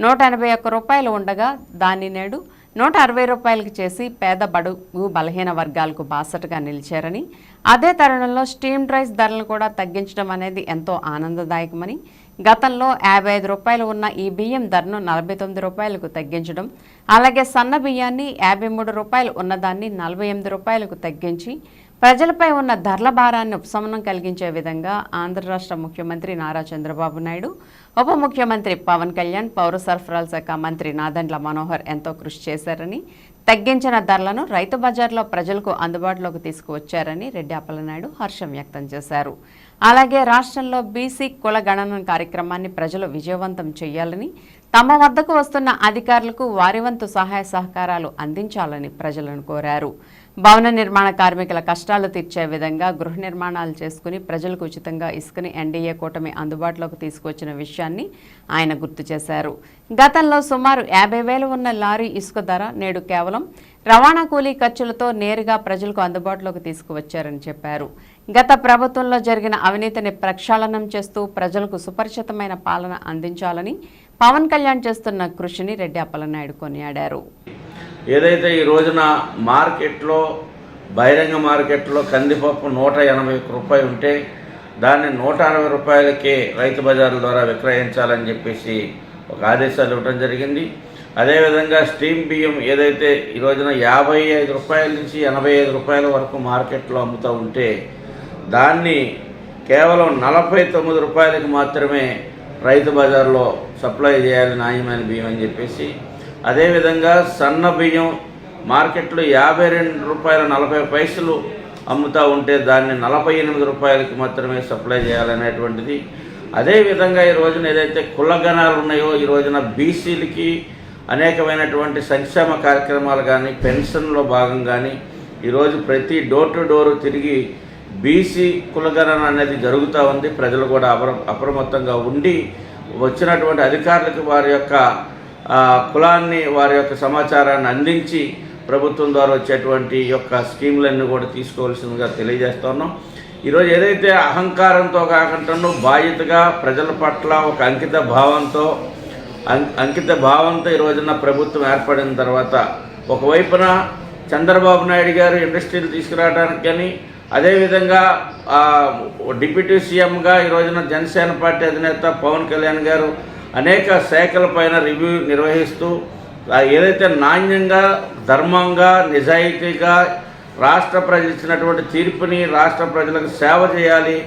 181 రూపాయలు ఉండగా దాన్ని నేడు 160 రూపాయలకు చేసి పేద, బడుగు, బలహీన వర్గాలకు బాసటగా నిలిచారని, అదే తరుణంలో స్టీమ్డ్ రైస్ ధరలను కూడా తగ్గించడం అనేది ఎంతో ఆనందదాయకమని, గతంలో 55 రూపాయలు ఉన్న ఈ బియ్యం ధరను 49 రూపాయలకు తగ్గించడం, అలాగే సన్న బియ్యాన్ని 53 రూపాయలు ఉన్నదాన్ని 48 రూపాయలకు తగ్గించి ప్రజలపై ఉన్న ధరల భారాన్ని ఉపశమనం కలిగించే విధంగా ఆంధ్ర రాష్ట్ర ముఖ్యమంత్రి నారా చంద్రబాబు నాయుడు, ఉప ముఖ్యమంత్రి పవన్ కళ్యాణ్, పౌర సరఫరాల శాఖ మంత్రి నాదెండ్ల మనోహర్ ఎంతో కృషి చేశారని, తగ్గించిన ధరలను రైతు బజార్లో ప్రజలకు అందుబాటులోకి తీసుకువచ్చారని రెడ్డి అప్పలనాయుడు హర్షం వ్యక్తం చేశారు. అలాగే రాష్ట్రంలో బీసీ కుల గణన కార్యక్రమాన్ని ప్రజలు విజయవంతం చేయాలని, తమ వద్దకు వస్తున్న అధికారులకు వారి వంతు సహాయ సహకారాలు అందించాలని ప్రజలను కోరారు. భవన నిర్మాణ కార్మికుల కష్టాలు తీర్చే విధంగా గృహ నిర్మాణాలు చేసుకుని ప్రజలకు ఉచితంగా ఇసుకని ఎన్డీఏ కూటమి అందుబాటులోకి తీసుకొచ్చిన విషయాన్ని ఆయన గుర్తు చేశారు. గతంలో సుమారు 50,000 ఉన్న లారీ ఇసుక ధర నేడు కేవలం రవాణా కూలీ ఖర్చులతో నేరుగా ప్రజలకు అందుబాటులోకి తీసుకువచ్చారని చెప్పారు. గత ప్రభుత్వంలో జరిగిన అవినీతిని ప్రక్షాళనం చేస్తూ ప్రజలకు సుపరిచితమైన పాలన అందించాలని పవన్ కళ్యాణ్ చేస్తున్న కృషిని రెడ్డి అప్పలనాయుడు కొనియాడారు. ఏదైతే ఈ రోజున మార్కెట్లో బహిరంగ మార్కెట్లో కందిపప్పు 180 రూపాయలు ఉంటే దాన్ని 160 రూపాయలకే రైతు బజార్ల ద్వారా విక్రయించాలని చెప్పేసి ఒక ఆదేశాలు ఇవ్వడం జరిగింది. అదేవిధంగా స్టీమ్ బియ్యం ఏదైతే ఈ రోజున 55 రూపాయల నుంచి 85 రూపాయల వరకు మార్కెట్లో అమ్ముతూ ఉంటే దాన్ని కేవలం 49 రూపాయలకి మాత్రమే రైతు బజార్లో సప్లై చేయాలి నాణ్యమైన బియ్యం అని చెప్పేసి, అదేవిధంగా సన్న బియ్యం మార్కెట్లో 52 రూపాయల 40 పైసలు అమ్ముతూ ఉంటే దాన్ని 48 రూపాయలకి మాత్రమే సప్లై చేయాలనేటువంటిది. అదేవిధంగా ఈ రోజున ఏదైతే కులగణాలు ఉన్నాయో ఈ రోజున బీసీలకి అనేకమైనటువంటి సంక్షేమ కార్యక్రమాలు కానీ పెన్షన్లో భాగం కానీ ఈరోజు ప్రతి డోర్ టు డోరు తిరిగి బీసీ కులగణన అనేది జరుగుతూ ఉంది. ప్రజలు కూడా అప్రమత్తంగా ఉండి వచ్చినటువంటి అధికారులకు వారి యొక్క కులాన్ని వారి యొక్క సమాచారాన్ని అందించి ప్రభుత్వం ద్వారా వచ్చేటువంటి యొక్క స్కీములన్నీ కూడా తీసుకోవాల్సిందిగా తెలియజేస్తున్నాం. ఈరోజు ఏదైతే అహంకారంతో కాకుండా బాధ్యతగా ప్రజల పట్ల ఒక అంకిత భావంతో ఈ రోజున ప్రభుత్వం ఏర్పడిన తర్వాత ఒకవైపున చంద్రబాబు నాయుడు గారు ఇండస్ట్రీలు తీసుకురావడానికి కానీ, అదేవిధంగా డిప్యూటీ సీఎంగా ఈ రోజున జనసేన పార్టీ అధినేత పవన్ కళ్యాణ్ గారు అనేక శాఖలపైన రివ్యూ నిర్వహిస్తూ ఏదైతే నాణ్యంగా ధర్మంగా నిజాయితీగా రాష్ట్ర ప్రజలు ఇచ్చినటువంటి తీర్పుని రాష్ట్ర ప్రజలకు సేవ చేయాలి,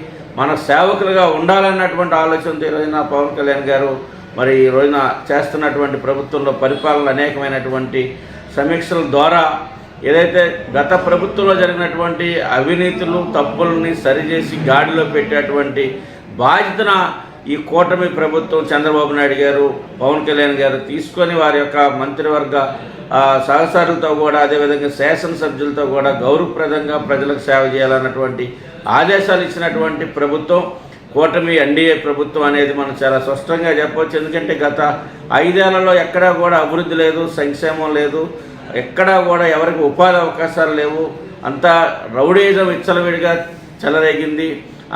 మన సేవకులుగా ఉండాలన్నటువంటి ఆలోచనతో ఈ రోజున పవన్ కళ్యాణ్ గారు మరి ఈ రోజున చేస్తున్నటువంటి ప్రభుత్వంలో పరిపాలన అనేకమైనటువంటి సమీక్షల ద్వారా ఏదైతే గత ప్రభుత్వంలో జరిగినటువంటి అవినీతులు తప్పులని సరిచేసి గాడిలో పెట్టేటువంటి బాధ్యతన ఈ కూటమి ప్రభుత్వం చంద్రబాబు నాయుడు గారు పవన్ కళ్యాణ్ గారు తీసుకొని వారి యొక్క మంత్రివర్గ సహచరులతో కూడా అదేవిధంగా శాసనసభ్యులతో కూడా గౌరవప్రదంగా ప్రజలకు సేవ చేయాలన్నటువంటి ఆదేశాలు ఇచ్చినటువంటి ప్రభుత్వం కూటమి ఎన్డీఏ ప్రభుత్వం అనేది మనం చాలా స్పష్టంగా చెప్పవచ్చు. ఎందుకంటే గత 5 ఏళ్లలో ఎక్కడా కూడా అభివృద్ధి లేదు, సంక్షేమం లేదు, ఎక్కడా కూడా ఎవరికి ఉపాధి అవకాశాలు లేవు, అంతా రౌడీజం విచ్చలవిడిగా చెలరేగింది,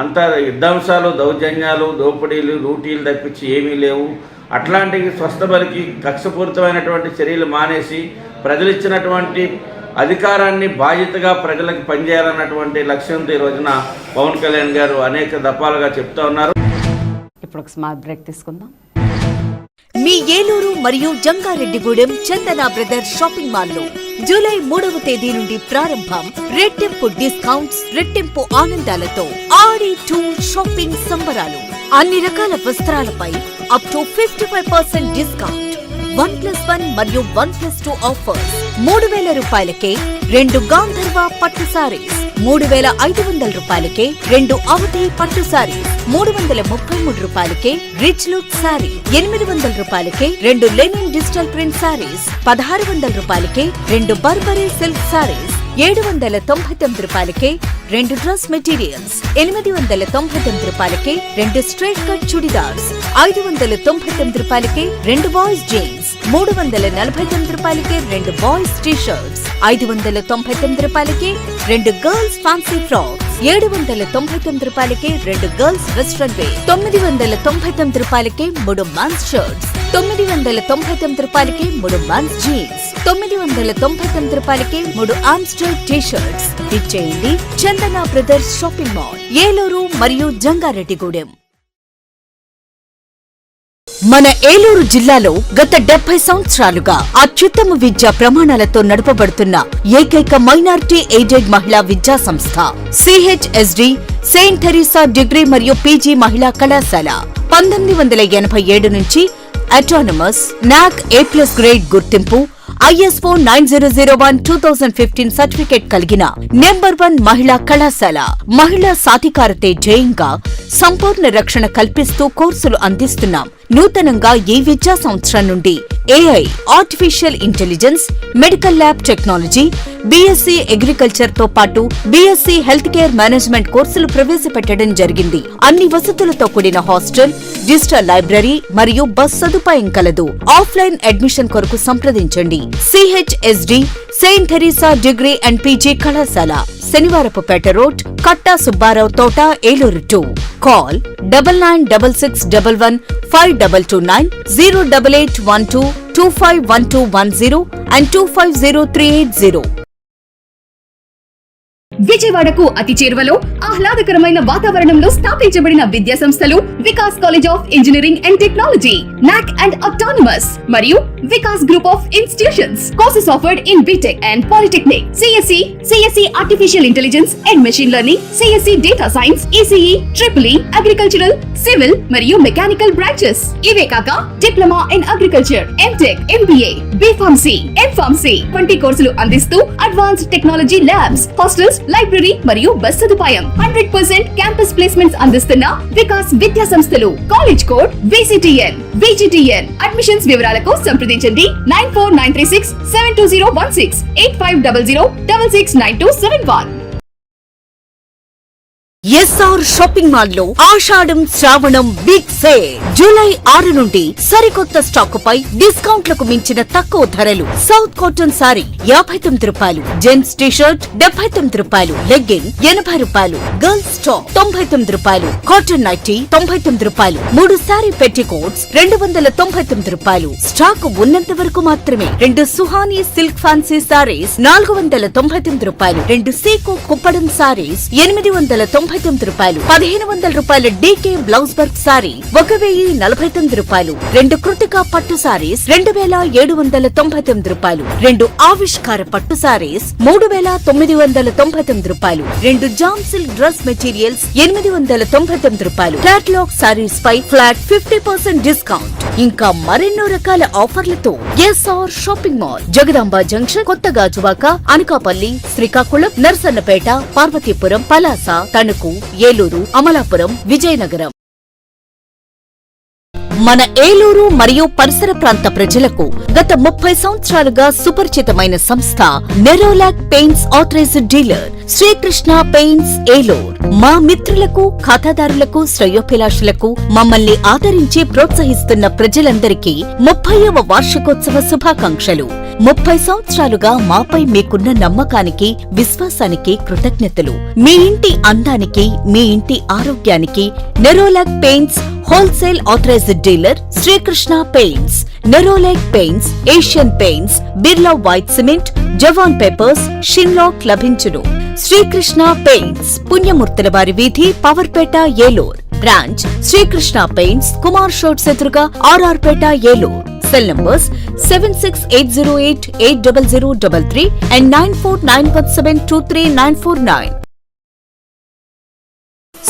అంతా యుద్ధాంశాలు దౌర్జన్యాలు దోపిడీలు లూటీలు తప్పించి ఏమీ లేవు. అట్లాంటి స్వస్థబలికి కక్షపూరితమైనటువంటి చర్యలు మానేసి ప్రజలు ఇచ్చినటువంటి అధికారాన్ని బాధ్యతగా ప్రజలకు పనిచేయాలన్నటువంటి లక్ష్యంతో ఈ రోజున పవన్ కళ్యాణ్ గారు అనేక దఫాలుగా చెప్తా ఉన్నారు. ఇప్పుడు ఒక స్మాల్ బ్రేక్ తీసుకుందాం. మీ ఏలూరు మరియు జంగారెడ్డిగూడెం చందన బ్రదర్స్ షాపింగ్ మాల్లో జూలై 3వ తేదీ నుండి ప్రారంభం. రెట్టింపు డిస్కౌంట్స్, రెట్టింపు ఆనందాలతో ఆడి 2 షాపింగ్ సంబరాలు. అన్ని రకాల వస్త్రాలపై అప్ టు 55% డిస్కౌంట్. 1+1 మరియు 1+2 ఆఫర్స్. 3,000 రూపాయలకే 2 గాంధర్వ పట్టు సారీస్, 3,500 రూపాయలకే 2 అవధి పట్టు సారీస్, 333 రూపాయలకే రిచ్ లుక్ సారీ, 800 రూపాయలకే 2 లెనిన్ డిజిటల్ ప్రింట్ సారీస్, 1,600 రూపాయలకే 2 బర్బరీ సిల్క్ సారీస్, 799 రూపాయలకే 2 డ్రెస్ మెటీరియల్స్, 899 రూపాయలకే 2 స్ట్రైట్ కట్ చుడిదార్స్, 599 రూపాయలకే 2 బాయ్స్ జీన్స్, 349 రూపాయలకే 2 బాయ్స్ టీ షర్ట్స్, 599 రూపాయలకే 2 గర్ల్స్ ఫ్యాన్సీ ఫ్రాక్స్, 799 రూపాయలకే 2 గర్ల్స్ వెస్ట్రన్ వేర్, 999 రూపాయలకే 3 మెన్స్ షర్ట్స్, 999 రూపాయలకే 3 మెన్స్ జీన్స్, 999 రూపాయలకే 3 ఆమ్స్టర్ టీ షర్ట్స్. ఇచ్చేయండి చందన బ్రదర్స్ షాపింగ్ మాల్, ఏలూరు మరియు జంగారెడ్డిగూడెం. మన ఏలూరు జిల్లాలో గత 70 సంవత్సరాలుగా అత్యుత్తమ విద్యా ప్రమాణాలతో నడపబడుతున్న ఏకైక మైనారిటీ ఎయిడెడ్ మహిళా విద్యా సంస్థ CHSD సెయింట్ థెరిసా డిగ్రీ మరియు PG మహిళా కళాశాల. 1987 నుంచి అటానమస్, NAC A+ గ్రేడ్ గుర్తింపు, ISO 9001:2015 సర్టిఫికేట్ కలిగిన #1 మహిళా కళాశాల. మహిళా సాధికారతే ధ్యేయంగా సంపూర్ణ రక్షణ కల్పిస్తూ కోర్సులు అందిస్తున్నాం. నూతనంగా ఈ విద్యా సంవత్సరం నుండి AI, artificial intelligence, medical lab technology, BSc agriculture తో పాటు BSc హెల్త్ కేర్ మేనేజ్మెంట్ కోర్సులు ప్రవేశపెట్టడం జరిగింది. అన్ని వసతులతో కూడిన హాస్టల్, డిజిటల్ లైబ్రరీ మరియు బస్ సదుపాయం కలదు. ఆఫ్లైన్ అడ్మిషన్ కొరకు సంప్రదించండి. CHSD Saint Teresa degree and PG కళాశాల, శనివారపుపేట రోడ్, కట్టా సుబ్బారావు తోట, ఏలూరు 2. Call 9966115229 08812251210 and 250380. విజయవాడకు అతి చేరువలో ఆహ్లాదకరమైన వాతావరణంలో స్థాపించబడిన విద్యా సంస్థలు Vikas college of engineering and technology, NAC and autonomous, మరియు Vikas group of institutions. Courses offered in BTech and Polytechnic, CSE artificial intelligence and machine learning, CSE data science, ECE, EEE, agricultural, civil మరియు మెకానికల్ బ్రాంచెస్. ఇవే కాక diploma in agriculture, MTech, MBA, B.Pharmacy, M.Pharmacy వంటి కోర్సులు అందిస్తూ advanced technology labs, hostels, library మరియు బస్ సదుపాయం. 100% క్యాంపస్ ప్లేస్మెంట్స్ అందిస్తున్న వికాస్ విద్యా సంస్థలు. College code VCTN, VGTN. Admissions వివరాలకు సంప్రదించండి 9493672016 8500669271. SR షాపింగ్ మాల్ లో ఆషాఢం శ్రావణం బిగ్ సేల్. జూలై 6 నుండి సరికొత్త స్టాకు పై డిస్కౌంట్లకు మించిన తక్కువ ధరలు. South cotton sari ₹59, gents T shirt ₹79, legging ₹80, girls top ₹99, cotton nightie ₹99, 3 sari petticoats ₹299. Stock ఉన్నంత వరకు మాత్రమే. 2 సుహానీ సిల్క్ ఫ్యాన్సీ సారీస్ ₹499, 2 సీకో Kuppadam saris ₹899, ₹1,500 DK blouse work sari ₹1,049, 2 Kritika పట్టు సారీస్ ₹2,799, 2 ఆవిష్కార పట్టు saris ₹3,999, 2 jam silk dress materials ₹899. Catalogue saris పై ఫ్లాట్ 50% డిస్కౌంట్. ఇంకా మరెన్నో రకాల ఆఫర్లతో SR shopping mall, Jagadamba junction, కొత్త గాజువాక, అనకాపల్లి, శ్రీకాకుళం, నర్సన్నపేట, పార్వతీపురం, పలాస, తణుకు, ఏలూరు, అమలాపురం, విజయనగరం. మన ఏలూరు మరియు పరిసర ప్రాంత ప్రజలకు గత 30 సంవత్సరాలుగా సుపరిచితమైన సంస్థ Nerolac paints authorised dealer Srikrishna paints Eluru. మా మిత్రులకు, ఖాతాదారులకు, శ్రేయోభిలాషులకు, మమ్మల్ని ఆదరించి ప్రోత్సహిస్తున్న ప్రజలందరికీ 30వ వార్షికోత్సవ శుభాకాంక్షలు. 30 సంవత్సరాలుగా మాపై మీకున్న నమ్మకానికి, విశ్వాసానికి కృతజ్ఞతలు. మీ ఇంటి అందానికి, మీ ఇంటి ఆరోగ్యానికి Nerolac paints wholesale authorised dealer Srikrishna paints. Nerolac paints, Asian paints, Birla white cement, Jawan papers, షిన్లాక్ లభించును. శ్రీకృష్ణ పెయింట్స్, పుణ్యమూర్తుల వారి వీధి, పవర్పేట, ఏలూరు. బ్రాంచ్ శ్రీకృష్ణ పెయింట్స్, కుమార్ షోట్స్ ఎదురుగా, RR Pet, Eluru. Cell numbers 7680880033 and 9491723949.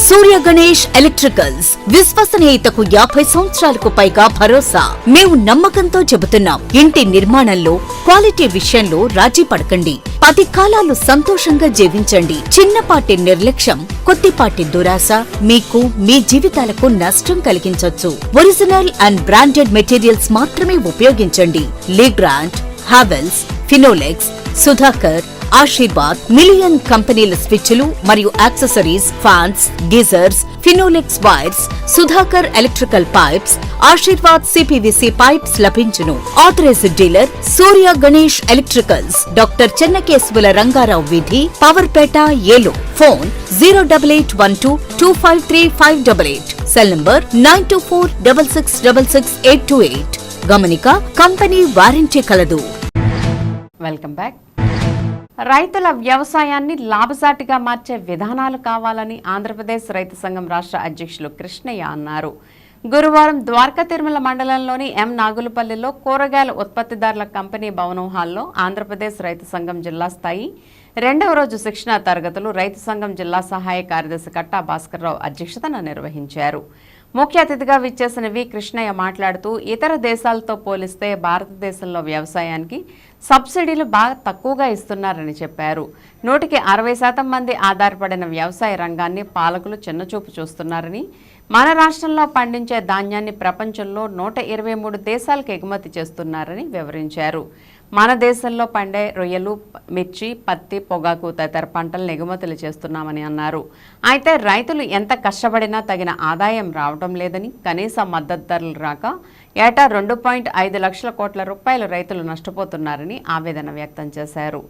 Surya Ganesh electricals, విశ్వసనీయతకు 50 సంవత్సరాలకు పైగా భరోసా. మేము నమ్మకంతో చెబుతున్నాం, ఇంటి నిర్మాణంలో క్వాలిటీ విషయంలో రాజీ పడకండి. 10 కాలాలు సంతోషంగా జీవించండి. చిన్నపాటి నిర్లక్ష్యం, కొద్దిపాటి దురాశ మీకు మీ జీవితాలకు నష్టం కలిగించొచ్చు. ఒరిజినల్ అండ్ బ్రాండెడ్ మెటీరియల్స్ మాత్రమే ఉపయోగించండి. లీగ్రాండ్, హావెల్స్, ఫినోలెక్స్, సుధాకర్, ఆశీర్వాద్, మిలియన్ కంపెనీల స్విచ్లు మరియు accessories, fans, geysers, Finolex wires, Sudhakar electrical pipes, Ashirvad CPVC pipes లభించును. Authorised dealer Surya Ganesh electricals, doctor Chennakesavula Rangarao వీధి, Powerpet, Eluru. Phone 08812253588. Cell number 9246666828. గమనిక, కంపెనీ వారంటీ కలదు. Welcome back. రైతుల వ్యవసాయాన్ని లాభసాటిగా మార్చే విధానాలు కావాలని ఆంధ్రప్రదేశ్ రైతు సంఘం రాష్ట్ర అధ్యక్షులు కృష్ణయ్య అన్నారు. గురువారం ద్వారకా తిరుమల మండలంలోని M. నాగులపల్లిలో కూరగాయల ఉత్పత్తిదారుల కంపెనీ భవనం హాల్లో ఆంధ్రప్రదేశ్ రైతు సంఘం జిల్లా స్థాయి రెండవ రోజు శిక్షణా తరగతులు రైతు సంఘం జిల్లా సహాయ కార్యదర్శి కట్టా భాస్కర్రావు అధ్యక్షతన నిర్వహించారు. ముఖ్య అతిథిగా విచ్చేసిన వి కృష్ణయ్య మాట్లాడుతూ ఇతర దేశాలతో పోలిస్తే భారతదేశంలో వ్యవసాయానికి సబ్సిడీలు బాగా తక్కువగా ఇస్తున్నారని చెప్పారు. 60% మంది ఆధారపడిన వ్యవసాయ రంగాన్ని పాలకులు చిన్నచూపు చూస్తున్నారని, మన రాష్ట్రంలో పండించే ధాన్యాన్ని ప్రపంచంలో 123 దేశాలకు ఎగుమతి చేస్తున్నారని వివరించారు. మన దేశంలో పండే రొయ్యలు, మిర్చి, పత్తి, పొగాకు తదితర పంటలను ఎగుమతులు చేస్తున్నామని అన్నారు. అయితే రైతులు ఎంత కష్టపడినా తగిన ఆదాయం రావడం లేదని, కనీస మద్దతు ధరలు రాక ఏటా 2.5 లక్షల కోట్ల రూపాయలు రైతులు నష్టపోతున్నారని ఆవేదన వ్యక్తం చేశారు.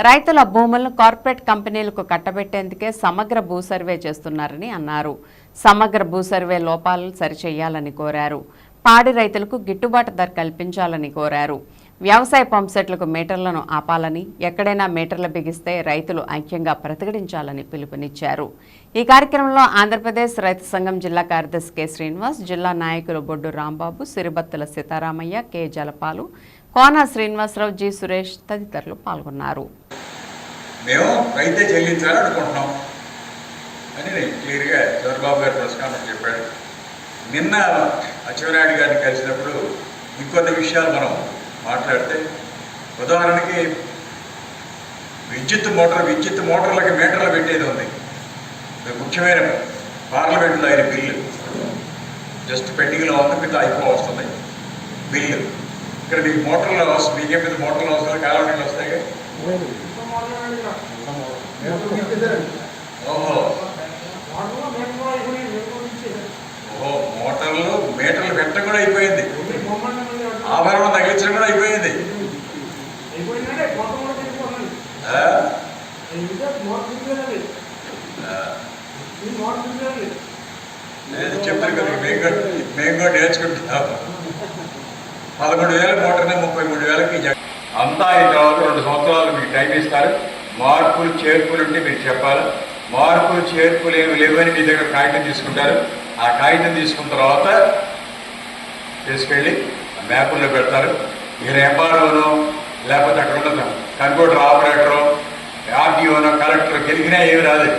రైతుల భూములను కార్పొరేట్ కంపెనీలకు కట్టబెట్టేందుకే సమగ్ర భూ సర్వే చేస్తున్నారని అన్నారు. సమగ్ర భూ సర్వే లోపాలను సరిచేయాలని కోరారు. పాడి రైతులకు గిట్టుబాటు ధర కల్పించాలని కోరారు. వ్యవసాయ పంప్సెట్లకు మీటర్లను ఆపాలని, ఎక్కడైనా మీటర్లు బిగిస్తే రైతులు ఐక్యంగా ప్రతిఘటించాలని పిలుపునిచ్చారు. ఈ కార్యక్రమంలో ఆంధ్రప్రదేశ్ రైతు సంఘం జిల్లా కార్యదర్శి కె శ్రీనివాస్, జిల్లా నాయకులు బొడ్డు రాంబాబు, సిరిబత్తుల సీతారామయ్య, కె జలపాలు, కోన శ్రీనివాసరావు, జి సురేష్ తదితరులు పాల్గొన్నారు. మేము రైతే చెల్లించాలని అనుకుంటున్నాం అని క్లియర్గా చంద్రబాబు గారు ప్రెస్ కాన్ఫరెన్స్ చెప్పాడు. నిన్న అచ్చెన్నాయుడు గారిని కలిసినప్పుడు ఇంకొన్ని విషయాలు మనం మాట్లాడితే, ఉదాహరణకి విద్యుత్ మోటార్లకి మీటర్లు పెట్టేది ఉంది. ముఖ్యమైన పార్లమెంట్లో అయిన బిల్లు జస్ట్ పెండింగ్లో ఉంది, మీద అయిపోవస్తుంది బిల్లు. ఇక్కడ నీకు మోటార్లు వస్తుంది, మీకే మీద మోటార్లు వస్తుంది, కాలువ నీళ్ళు వస్తాయి. మోటార్లు మీటర్లు పెట్టడం కూడా అయిపోయింది, ఆభరణం తగిలించడం కూడా అయిపోయింది. చెప్పారు కదా, మేము కూడా నేర్చుకుంటున్నాము. 11,000 మోటార్నే 33,000కి అంతా అయిన తర్వాత 2 సంవత్సరాలు మీకు టైం ఇస్తారు. మార్పులు చేర్పులు ఉంటే మీరు చెప్పాలి. మార్పులు చేర్పులు ఏమి లేవని మీ దగ్గర కాగితం తీసుకుంటారు. ఆ కాగితం తీసుకున్న తర్వాత తీసుకెళ్ళి మ్యాపుల్లో పెడతారు. మీరు ఎంఆర్ఓనో లేకపోతే అక్కడ ఉన్న కంప్యూటర్ ఆపరేటరో ఆర్డీఓనో కలెక్టర్ గెలిగినా ఏమి రాదు.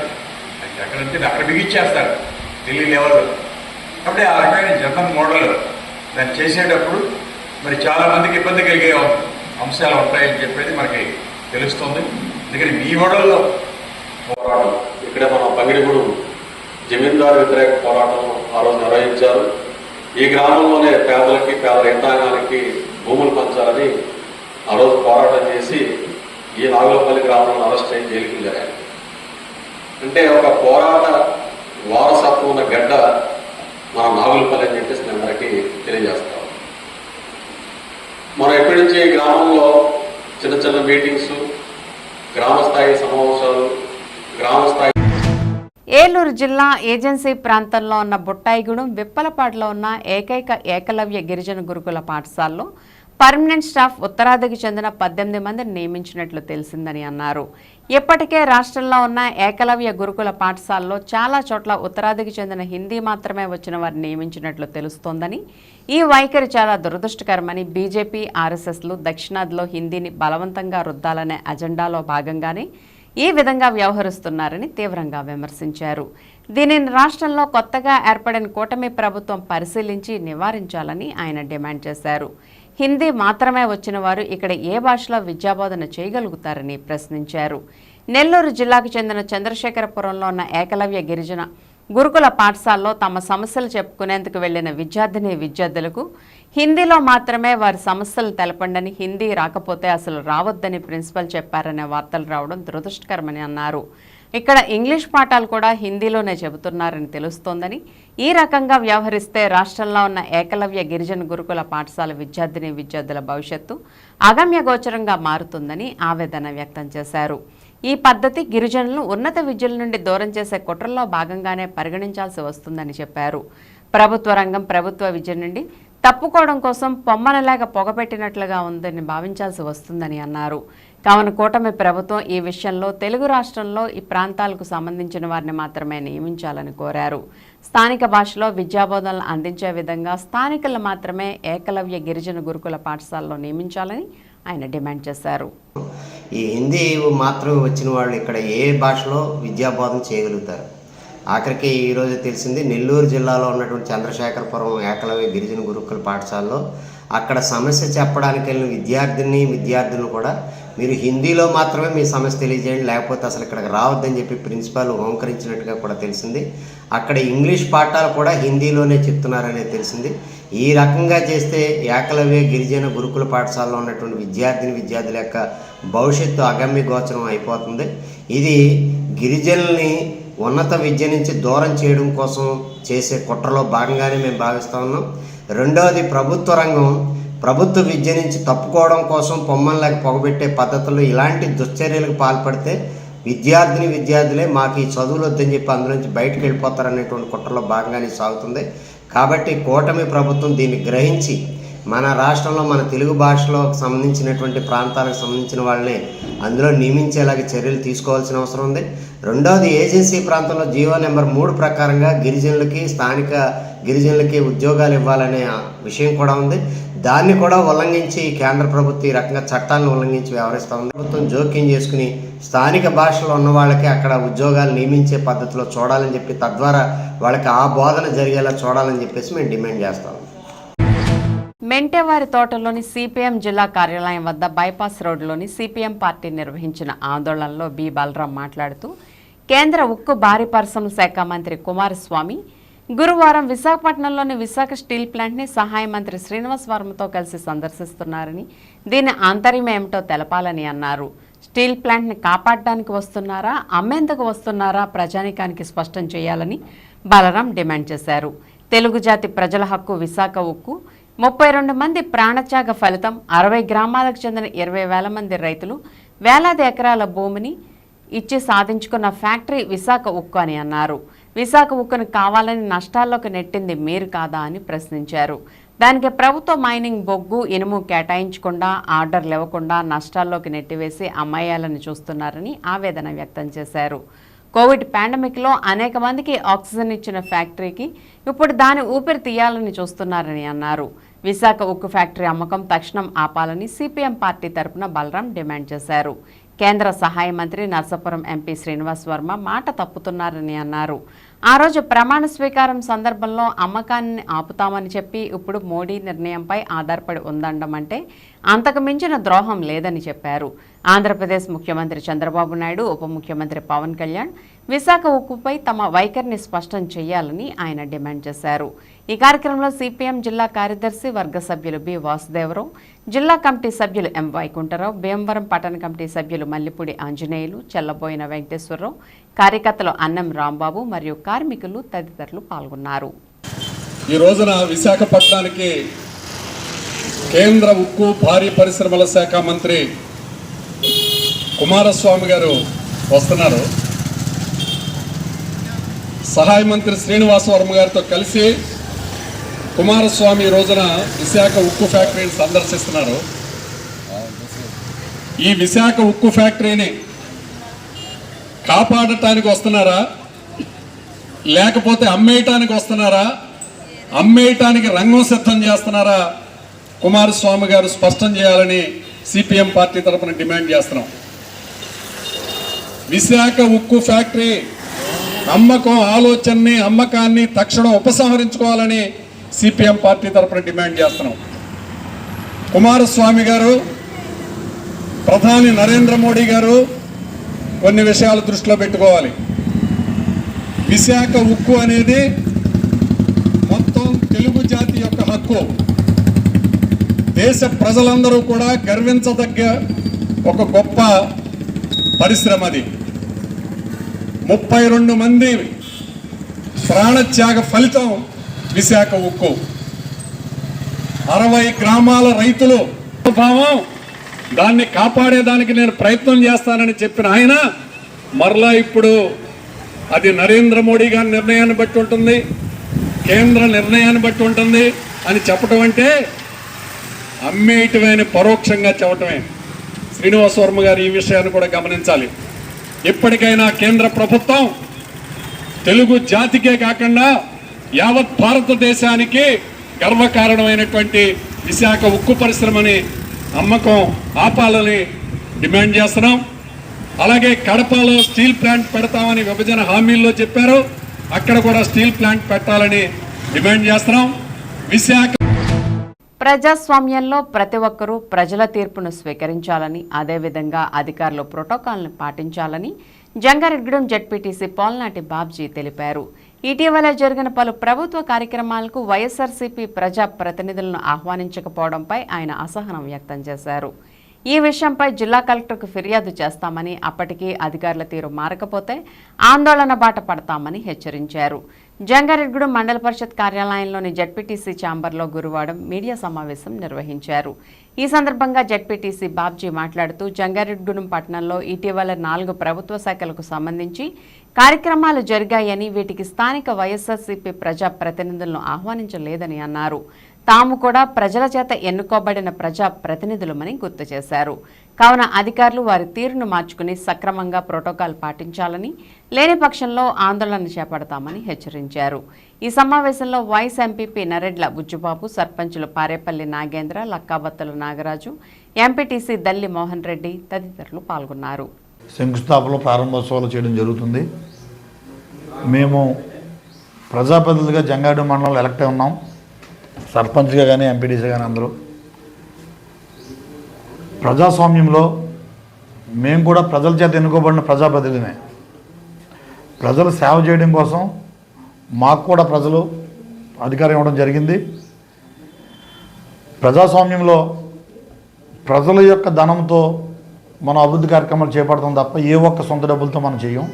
అక్కడ నుంచి అక్కడ బిగించేస్తారు ఢిల్లీ లెవెల్లో. కాబట్టి ఆ రకమైన జనరల్ మోడల్ దాన్ని చేసేటప్పుడు మరి చాలామందికి ఇబ్బంది కలిగే అంశాలు ఉంటాయని చెప్పేది మనకి తెలుస్తుంది. అందుకని మీ మోడల్లో పోరాటం ఇక్కడ మన పగిడిగూడు జమీందారు వ్యతిరేక పోరాటం ఆ రోజు నిర్వహించారు. ఈ గ్రామంలోనే పేదలకి, పేద రైతాంగానికి భూములు పంచాలని ఆ రోజు పోరాటం చేసి ఈ నాగులపల్లి గ్రామంలో అరెస్ట్ అయ్యి జైలుకి వెళ్ళారు. అంటే ఒక పోరాట వారసత్వం ఉన్న గడ్డ మన నాగులపల్లి అని చెప్పేసి నేను అందరికీ తెలియజేస్తాం. మనం ఎప్పటి నుంచి ఈ గ్రామంలో చిన్న చిన్న మీటింగ్స్, గ్రామ స్థాయి సమావేశాలు, గ్రామ స్థాయి. ఏలూరు జిల్లా ఏజెన్సీ ప్రాంతంలో ఉన్న బుట్టాయిగూడెం, విప్పలపాడులో ఉన్న ఏకైక ఏకలవ్య గిరిజన గురుకుల పాఠశాలలో పర్మనెంట్ స్టాఫ్ ఉత్తరాదికి చెందిన 18 మందిని నియమించినట్లు తెలిసిందని అన్నారు. ఇప్పటికే రాష్ట్రంలో ఉన్న ఏకలవ్య గురుకుల పాఠశాలలో చాలా చోట్ల ఉత్తరాదికి చెందిన హిందీ మాత్రమే వచ్చిన వారిని నియమించినట్లు తెలుస్తోందని, ఈ వైఖరి చాలా దురదృష్టకరమని, బీజేపీ, ఆర్ఎస్ఎస్లు దక్షిణాదిలో హిందీని బలవంతంగా రుద్దాలనే అజెండాలో భాగంగానే ఈ విధంగా వ్యవహరిస్తున్నారని తీవ్రంగా విమర్శించారు. దీనిని రాష్ట్రంలో కొత్తగా ఏర్పడిన కూటమి ప్రభుత్వం పరిశీలించి నివారించాలని ఆయన డిమాండ్ చేశారు. హిందీ మాత్రమే వచ్చిన వారు ఇక్కడ ఏ భాషలో విద్యాబోధన చేయగలుగుతారని ప్రశ్నించారు. నెల్లూరు జిల్లాకు చెందిన చంద్రశేఖరపురంలో ఉన్న ఏకలవ్య గిరిజన గురుకుల పాఠశాలలో తమ సమస్యలు చెప్పుకునేందుకు వెళ్లిన విద్యార్థులకు హిందీలో మాత్రమే వారి సమస్యలు తెలపండని, హిందీ రాకపోతే అసలు రావద్దని ప్రిన్సిపల్ చెప్పారనే వార్తలు రావడం దురదృష్టకరమని అన్నారు. ఇక్కడ ఇంగ్లీష్ పాఠాలు కూడా హిందీలోనే చెబుతున్నారని తెలుస్తోందని, ఈ రకంగా వ్యవహరిస్తే రాష్ట్రంలో ఉన్న ఏకలవ్య గిరిజన గురుకుల పాఠశాల విద్యార్థుల భవిష్యత్తు అగమ్యగోచరంగా మారుతుందని ఆవేదన వ్యక్తం చేశారు. ఈ పద్ధతి గిరిజనులను ఉన్నత విద్యల నుండి దూరం చేసే కుట్రలో భాగంగానే పరిగణించాల్సి వస్తుందని చెప్పారు. ప్రభుత్వ రంగం ప్రభుత్వ విద్య నుండి తప్పుకోవడం కోసం పొమ్మనలాగా పొగపెట్టినట్లుగా ఉందని భావించాల్సి వస్తుందని అన్నారు. కావున కూటమి ప్రభుత్వం ఈ విషయంలో తెలుగు రాష్ట్రంలో ఈ ప్రాంతాలకు సంబంధించిన వారిని మాత్రమే నియమించాలని కోరారు. స్థానిక భాషలో విద్యాబోధనలు అందించే విధంగా స్థానికులను మాత్రమే ఏకలవ్య గిరిజన గురుకుల పాఠశాలలో నియమించాలని ఆయన డిమాండ్ చేశారు. ఈ హిందీ మాత్రమే వచ్చిన వాళ్ళు ఇక్కడ ఏ భాషలో విద్యాబోధన చేయగలుగుతారు? ఆఖరికి ఈరోజు తెలిసింది నెల్లూరు జిల్లాలో ఉన్నటువంటి చంద్రశేఖరపురం ఏకలవ్య గిరిజన గురుకుల పాఠశాలలో అక్కడ సమస్య చెప్పడానికి వెళ్ళిన విద్యార్థులను కూడా మీరు హిందీలో మాత్రమే మీ సమస్య తెలియజేయండి, లేకపోతే అసలు ఇక్కడికి రావద్దని చెప్పి ప్రిన్సిపాల్ ఓంకరించినట్టుగా కూడా తెలిసింది. అక్కడ ఇంగ్లీష్ పాఠాలు కూడా హిందీలోనే చెప్తున్నారనేది తెలిసింది. ఈ రకంగా చేస్తే ఏకలవ్య గిరిజన గురుకుల పాఠశాలలో ఉన్నటువంటి విద్యార్థుల యొక్క భవిష్యత్తు అగమ్య గోచరం అయిపోతుంది. ఇది గిరిజనుల్ని ఉన్నత విద్య నుంచి దూరం చేయడం కోసం చేసే కుట్రలో భాగంగానే మేము భావిస్తూ ఉన్నాం. రెండవది, ప్రభుత్వ విద్య నుంచి తప్పుకోవడం కోసం పొమ్మల్లాగా పొగబెట్టే పద్ధతులు ఇలాంటి దుశ్చర్యలకు పాల్పడితే విద్యార్థులే మాకు ఈ చదువులు వద్దని చెప్పి అందులోంచి బయటకు వెళ్ళిపోతారనేటువంటి కుట్రలో భాగంగానే సాగుతుంది. కాబట్టి కూటమి ప్రభుత్వం దీన్ని గ్రహించి మన రాష్ట్రంలో మన తెలుగు భాషలో సంబంధించినటువంటి ప్రాంతాలకు సంబంధించిన వాళ్ళని అందులో నియమించేలాగా చర్యలు తీసుకోవాల్సిన అవసరం ఉంది. రెండవది, ఏజెన్సీ ప్రాంతంలో జీవో నెంబర్ 3 ప్రకారంగా స్థానిక గిరిజనులకి ఉద్యోగాలు ఇవ్వాలనే విషయం కూడా ఉంది. దాన్ని కూడా ఉల్లంఘించి కేంద్ర ప్రభుత్వం ఈ రకంగా చట్టాలను ఉల్లంఘించి వ్యవహరిస్తూ ఉంది. ప్రభుత్వం జోక్యం చేసుకుని స్థానిక భాషలో ఉన్న వాళ్ళకి అక్కడ ఉద్యోగాలు నియమించే పద్ధతిలో చూడాలని చెప్పి, తద్వారా వాళ్ళకి ఆ బోధన జరిగేలా చూడాలని చెప్పేసి మేము డిమాండ్ చేస్తాం. మెంటేవారి తోటలోని సిపిఎం జిల్లా కార్యాలయం వద్ద బైపాస్ రోడ్డులోని సిపిఎం పార్టీ నిర్వహించిన ఆందోళనలో బి బలరాం మాట్లాడుతూ, కేంద్ర ఉక్కు భారీ పరిశ్రమల శాఖ మంత్రి కుమారస్వామి గురువారం విశాఖపట్నంలోని విశాఖ స్టీల్ ప్లాంట్ని సహాయ మంత్రి శ్రీనివాస్ వర్మతో కలిసి సందర్శిస్తున్నారని, దీని ఆంతర్యం ఏమిటో తెలపాలని అన్నారు. స్టీల్ ప్లాంట్ని కాపాడడానికి వస్తున్నారా, అమ్మేందుకు వస్తున్నారా ప్రజానికానికి స్పష్టం చేయాలని బలరాం డిమాండ్ చేశారు. తెలుగు జాతి ప్రజల హక్కు విశాఖ ఉక్కు, 32 మంది ప్రాణత్యాగ ఫలితం, 60 గ్రామాలకు చెందిన 20,000 మంది రైతులు వేలాది ఎకరాల భూమిని ఇచ్చి సాధించుకున్న ఫ్యాక్టరీ విశాఖ ఉక్కు అని అన్నారు. విశాఖ ఉక్కును కావాలని నష్టాల్లోకి నెట్టింది మీరు కాదా అని ప్రశ్నించారు. దానికి ప్రభుత్వ మైనింగ్ బొగ్గు ఇనుము కేటాయించకుండా, ఆర్డర్లు ఇవ్వకుండా నష్టాల్లోకి నెట్టివేసి అమ్మేయాలని చూస్తున్నారని ఆవేదన వ్యక్తం చేశారు. కోవిడ్ పాండమిక్లో అనేక మందికి ఆక్సిజన్ ఇచ్చిన ఫ్యాక్టరీకి ఇప్పుడు దాని ఊపిరి తీయాలని చూస్తున్నారని అన్నారు. విశాఖ ఉక్కు ఫ్యాక్టరీ అమ్మకం తక్షణం ఆపాలని సిపిఎం పార్టీ తరపున బలరాం డిమాండ్ చేశారు. కేంద్ర సహాయ మంత్రి నర్సాపురం ఎంపీ శ్రీనివాస్ వర్మ మాట తప్పుతున్నారని అన్నారు. ఆ రోజు ప్రమాణ స్వీకారం సందర్భంలో అమ్మకాన్ని ఆపుతామని చెప్పి ఇప్పుడు మోడీ నిర్ణయంపై ఆధారపడి ఉందనడం అంటే అంతకు మించిన ద్రోహం లేదని చెప్పారు. ఆంధ్రప్రదేశ్ ముఖ్యమంత్రి చంద్రబాబు నాయుడు, ఉప ముఖ్యమంత్రి పవన్ కళ్యాణ్ విశాఖ ఉక్కుపై తమ వైఖరిని స్పష్టం చేయాలని ఆయన డిమాండ్ చేశారు. ఈ కార్యక్రమంలో సిపిఎం జిల్లా కార్యదర్శి వర్గ సభ్యులు బి వాసుదేవరావు, జిల్లా కమిటీ సభ్యులు ఎం వైకుంఠరావు, భీమవరం పట్టణ కమిటీ సభ్యులు మల్లిపూడి ఆంజనేయులు, చెల్లబోయిన వెంకటేశ్వరరావు, కార్యకర్తలు అన్నం రాంబాబు మరియు కార్మికులు తదితరులు పాల్గొన్నారు. ఈ రోజున విశాఖపట్నానికి కేంద్ర ఉక్కు భారీ పరిశ్రమల శాఖ మంత్రి కుమారస్వామి గారు వస్తున్నారు. సహాయ మంత్రి శ్రీనివాస్ వర్మ గారితో కలిసి కుమారస్వామి ఈ రోజున విశాఖ ఉక్కు ఫ్యాక్టరీని సందర్శిస్తున్నారు. ఈ విశాఖ ఉక్కు ఫ్యాక్టరీని కాపాడటానికి వస్తున్నారా, లేకపోతే అమ్మేయటానికి వస్తున్నారా, అమ్మేయటానికి రంగం సిద్ధం చేస్తున్నారా, కుమారస్వామి గారు స్పష్టం చేయాలని సిపిఎం పార్టీ తరఫున డిమాండ్ చేస్తున్నాం. విశాఖ ఉక్కు ఫ్యాక్టరీ అమ్మకాన్ని తక్షణం ఉపసంహరించుకోవాలని సిపిఎం పార్టీ తరఫున డిమాండ్ చేస్తున్నాం. కుమారస్వామి గారు, ప్రధాని నరేంద్ర మోడీ గారు కొన్ని విషయాలు దృష్టిలో పెట్టుకోవాలి. విశాఖ ఉక్కు అనేది మొత్తం తెలుగు జాతి యొక్క హక్కు. దేశ ప్రజలందరూ కూడా గర్వించదగ్గ ఒక గొప్ప పరిశ్రమ అది. 32 మంది ప్రాణత్యాగ ఫలితం విశాఖ ఉక్కు. 60 గ్రామాల రైతులు భావం, దాన్ని కాపాడేదానికి నేను ప్రయత్నం చేస్తానని చెప్పిన ఆయన మరలా ఇప్పుడు అది నరేంద్ర మోడీ గారి నిర్ణయాన్ని బట్టి ఉంటుంది, కేంద్ర నిర్ణయాన్ని బట్టి ఉంటుంది అని చెప్పటం అంటే అమ్మేయటమే, పరోక్షంగా చెప్పటమే. శ్రీనివాస్ వర్మ గారు ఈ విషయాన్ని కూడా గమనించాలి. ఇప్పటికైనా కేంద్ర ప్రభుత్వం తెలుగు జాతికే కాకుండా యావత్ భారతదేశానికి గర్వకారణమైనటువంటి విశాఖ ఉక్కు పరిశ్రమని అమ్మకం ఆపాలని డిమాండ్ చేస్తున్నాం. అలాగే కడపలో స్టీల్ ప్లాంట్ పెడతామని విభజన హామీల్లో చెప్పారు, అక్కడ కూడా స్టీల్ ప్లాంట్ పెట్టాలని డిమాండ్ చేస్తున్నాం. విశాఖ ప్రజాస్వామ్యంలో ప్రతి ఒక్కరూ ప్రజల తీర్పును స్వీకరించాలని, అదేవిధంగా అధికారులు ప్రోటోకాల్ను పాటించాలని జంగారెడ్డిగూడెం జెడ్పీటీసీ పోల్నాటి బాబ్జీ తెలిపారు. ఇటీవల జరిగిన పలు ప్రభుత్వ కార్యక్రమాలకు వైఎస్ఆర్సీపీ ప్రజా ప్రతినిధులను ఆహ్వానించకపోవడంపై ఆయన అసహనం వ్యక్తం చేశారు. ఈ విషయంపై జిల్లా కలెక్టర్కు ఫిర్యాదు చేస్తామని, అప్పటికీ అధికారుల తీరు మారకపోతే ఆందోళన బాట పడతామని హెచ్చరించారు. జంగారెడ్డిగూడెం మండల పరిషత్ కార్యాలయంలోని జెడ్పీటీసీ ఛాంబర్లో గురువారం మీడియా సమావేశం నిర్వహించారు. ఈ సందర్భంగా జెడ్పీటీసీ బాబ్జీ మాట్లాడుతూ జంగారెడ్డిగూడెం పట్టణంలో ఇటీవల 4 ప్రభుత్వ శాఖలకు సంబంధించి కార్యక్రమాలు జరిగాయని, వీటికి స్థానిక వైఎస్ఆర్సీపీ ప్రజా ప్రతినిధులను ఆహ్వానించలేదని అన్నారు. తాము కూడా ప్రజల చేత ఎన్నుకోబడిన ప్రజా ప్రతినిధులమని గుర్తు చేశారు. కావున అధికారులు వారి తీరును మార్చుకుని సక్రమంగా ప్రోటోకాల్ పాటించాలని, లేని పక్షంలో ఆందోళన చేపడతామని హెచ్చరించారు. ఈ సమావేశంలో వైస్ ఎంపీపీ నరెడ్ల బుజ్జుబాబు, సర్పంచులు పారేపల్లి నాగేంద్ర, లక్కాబత్తలు నాగరాజు, ఎంపీటీసీ దల్లి మోహన్ రెడ్డి తదితరులు పాల్గొన్నారు. శంకుస్థాపనలో ప్రారంభోత్సవాలు చేయడం జరుగుతుంది. మేము ప్రజాప్రతినిధులుగా జంగారెడ్డి మండలంలో ఎలక్ట్ అయి ఉన్నాం. సర్పంచ్గా కానీ ఎంపీటీసీ కానీ అందరూ ప్రజాస్వామ్యంలో మేము కూడా ప్రజల చేత ఎన్నుకోబడిన ప్రజాప్రతినిధినే. ప్రజలు సేవ చేయడం కోసం మాకు కూడా ప్రజలు అధికారం ఇవ్వడం జరిగింది. ప్రజాస్వామ్యంలో ప్రజల యొక్క ధనంతో మనం అభివృద్ధి కార్యక్రమాలు చేపడతాం తప్ప ఏ ఒక్క సొంత డబ్బులతో మనం చేయం.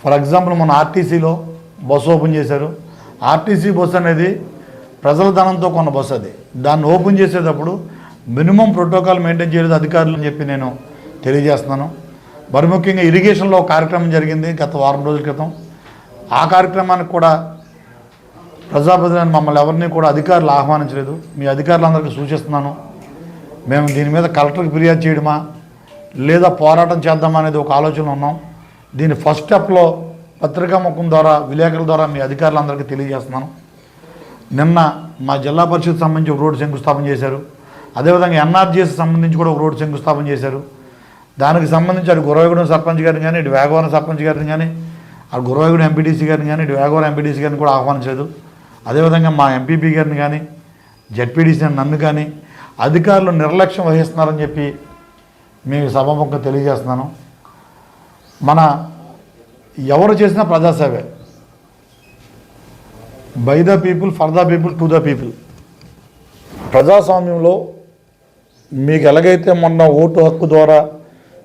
ఫర్ ఎగ్జాంపుల్ మన ఆర్టీసీలో బస్సు ఓపెన్ చేశారు. ఆర్టీసీ బస్సు అనేది ప్రజల ధనంతో కొన్న బస్సు. అది దాన్ని ఓపెన్ చేసేటప్పుడు మినిమం ప్రోటోకాల్ మెయింటైన్ చేయలేదు అధికారులు అని చెప్పి నేను తెలియజేస్తున్నాను. మరి ముఖ్యంగా ఇరిగేషన్లో ఒక కార్యక్రమం జరిగింది గత వారం రోజుల క్రితం. ఆ కార్యక్రమానికి కూడా ప్రజాప్రతినిధులను మమ్మల్ని ఎవరిని కూడా అధికారులు ఆహ్వానించలేదు. మీ అధికారులందరికీ సూచిస్తున్నాను, మేము దీని మీద కలెక్టర్కి ఫిర్యాదు చేయడమా లేదా పోరాటం చేద్దామా అనేది ఒక ఆలోచనలో ఉన్నాం. దీని ఫస్ట్ స్టెప్లో పత్రికాముఖం ద్వారా, విలేకరుల ద్వారా మీ అధికారులందరికీ తెలియజేస్తున్నాను. నిన్న మా జిల్లా పరిషత్ సంబంధించి ఒక రోడ్డు శంకుస్థాపన చేశారు. అదేవిధంగా ఎన్ఆర్జీఎస్ సంబంధించి కూడా ఒక రోడ్డు శంకుస్థాపన చేశారు. దానికి సంబంధించి అటు గురవాయగూడెం సర్పంచ్ గారిని కానీ, ఇటు వేగవరం సర్పంచ్ గారిని కానీ, అటు గురవాయగూడెం ఎంపీటీసీ గారిని కానీ, ఇటు వేగవరం ఎంపీటీసీ గారిని కూడా ఆహ్వానించలేదు. అదేవిధంగా మా ఎంపీపీ గారిని కానీ, జెడ్పీటీసీ నన్ను కానీ అధికారులు నిర్లక్ష్యం వహిస్తున్నారని చెప్పి మేము సభాముఖంగా తెలియజేస్తున్నాను. మన ఎవరు చేసినా ప్రజాసేవే. By the people, for the people, to the people. ప్రజాస్వామ్యంలో మీకు ఎలాగైతే మొన్న ఓటు హక్కు ద్వారా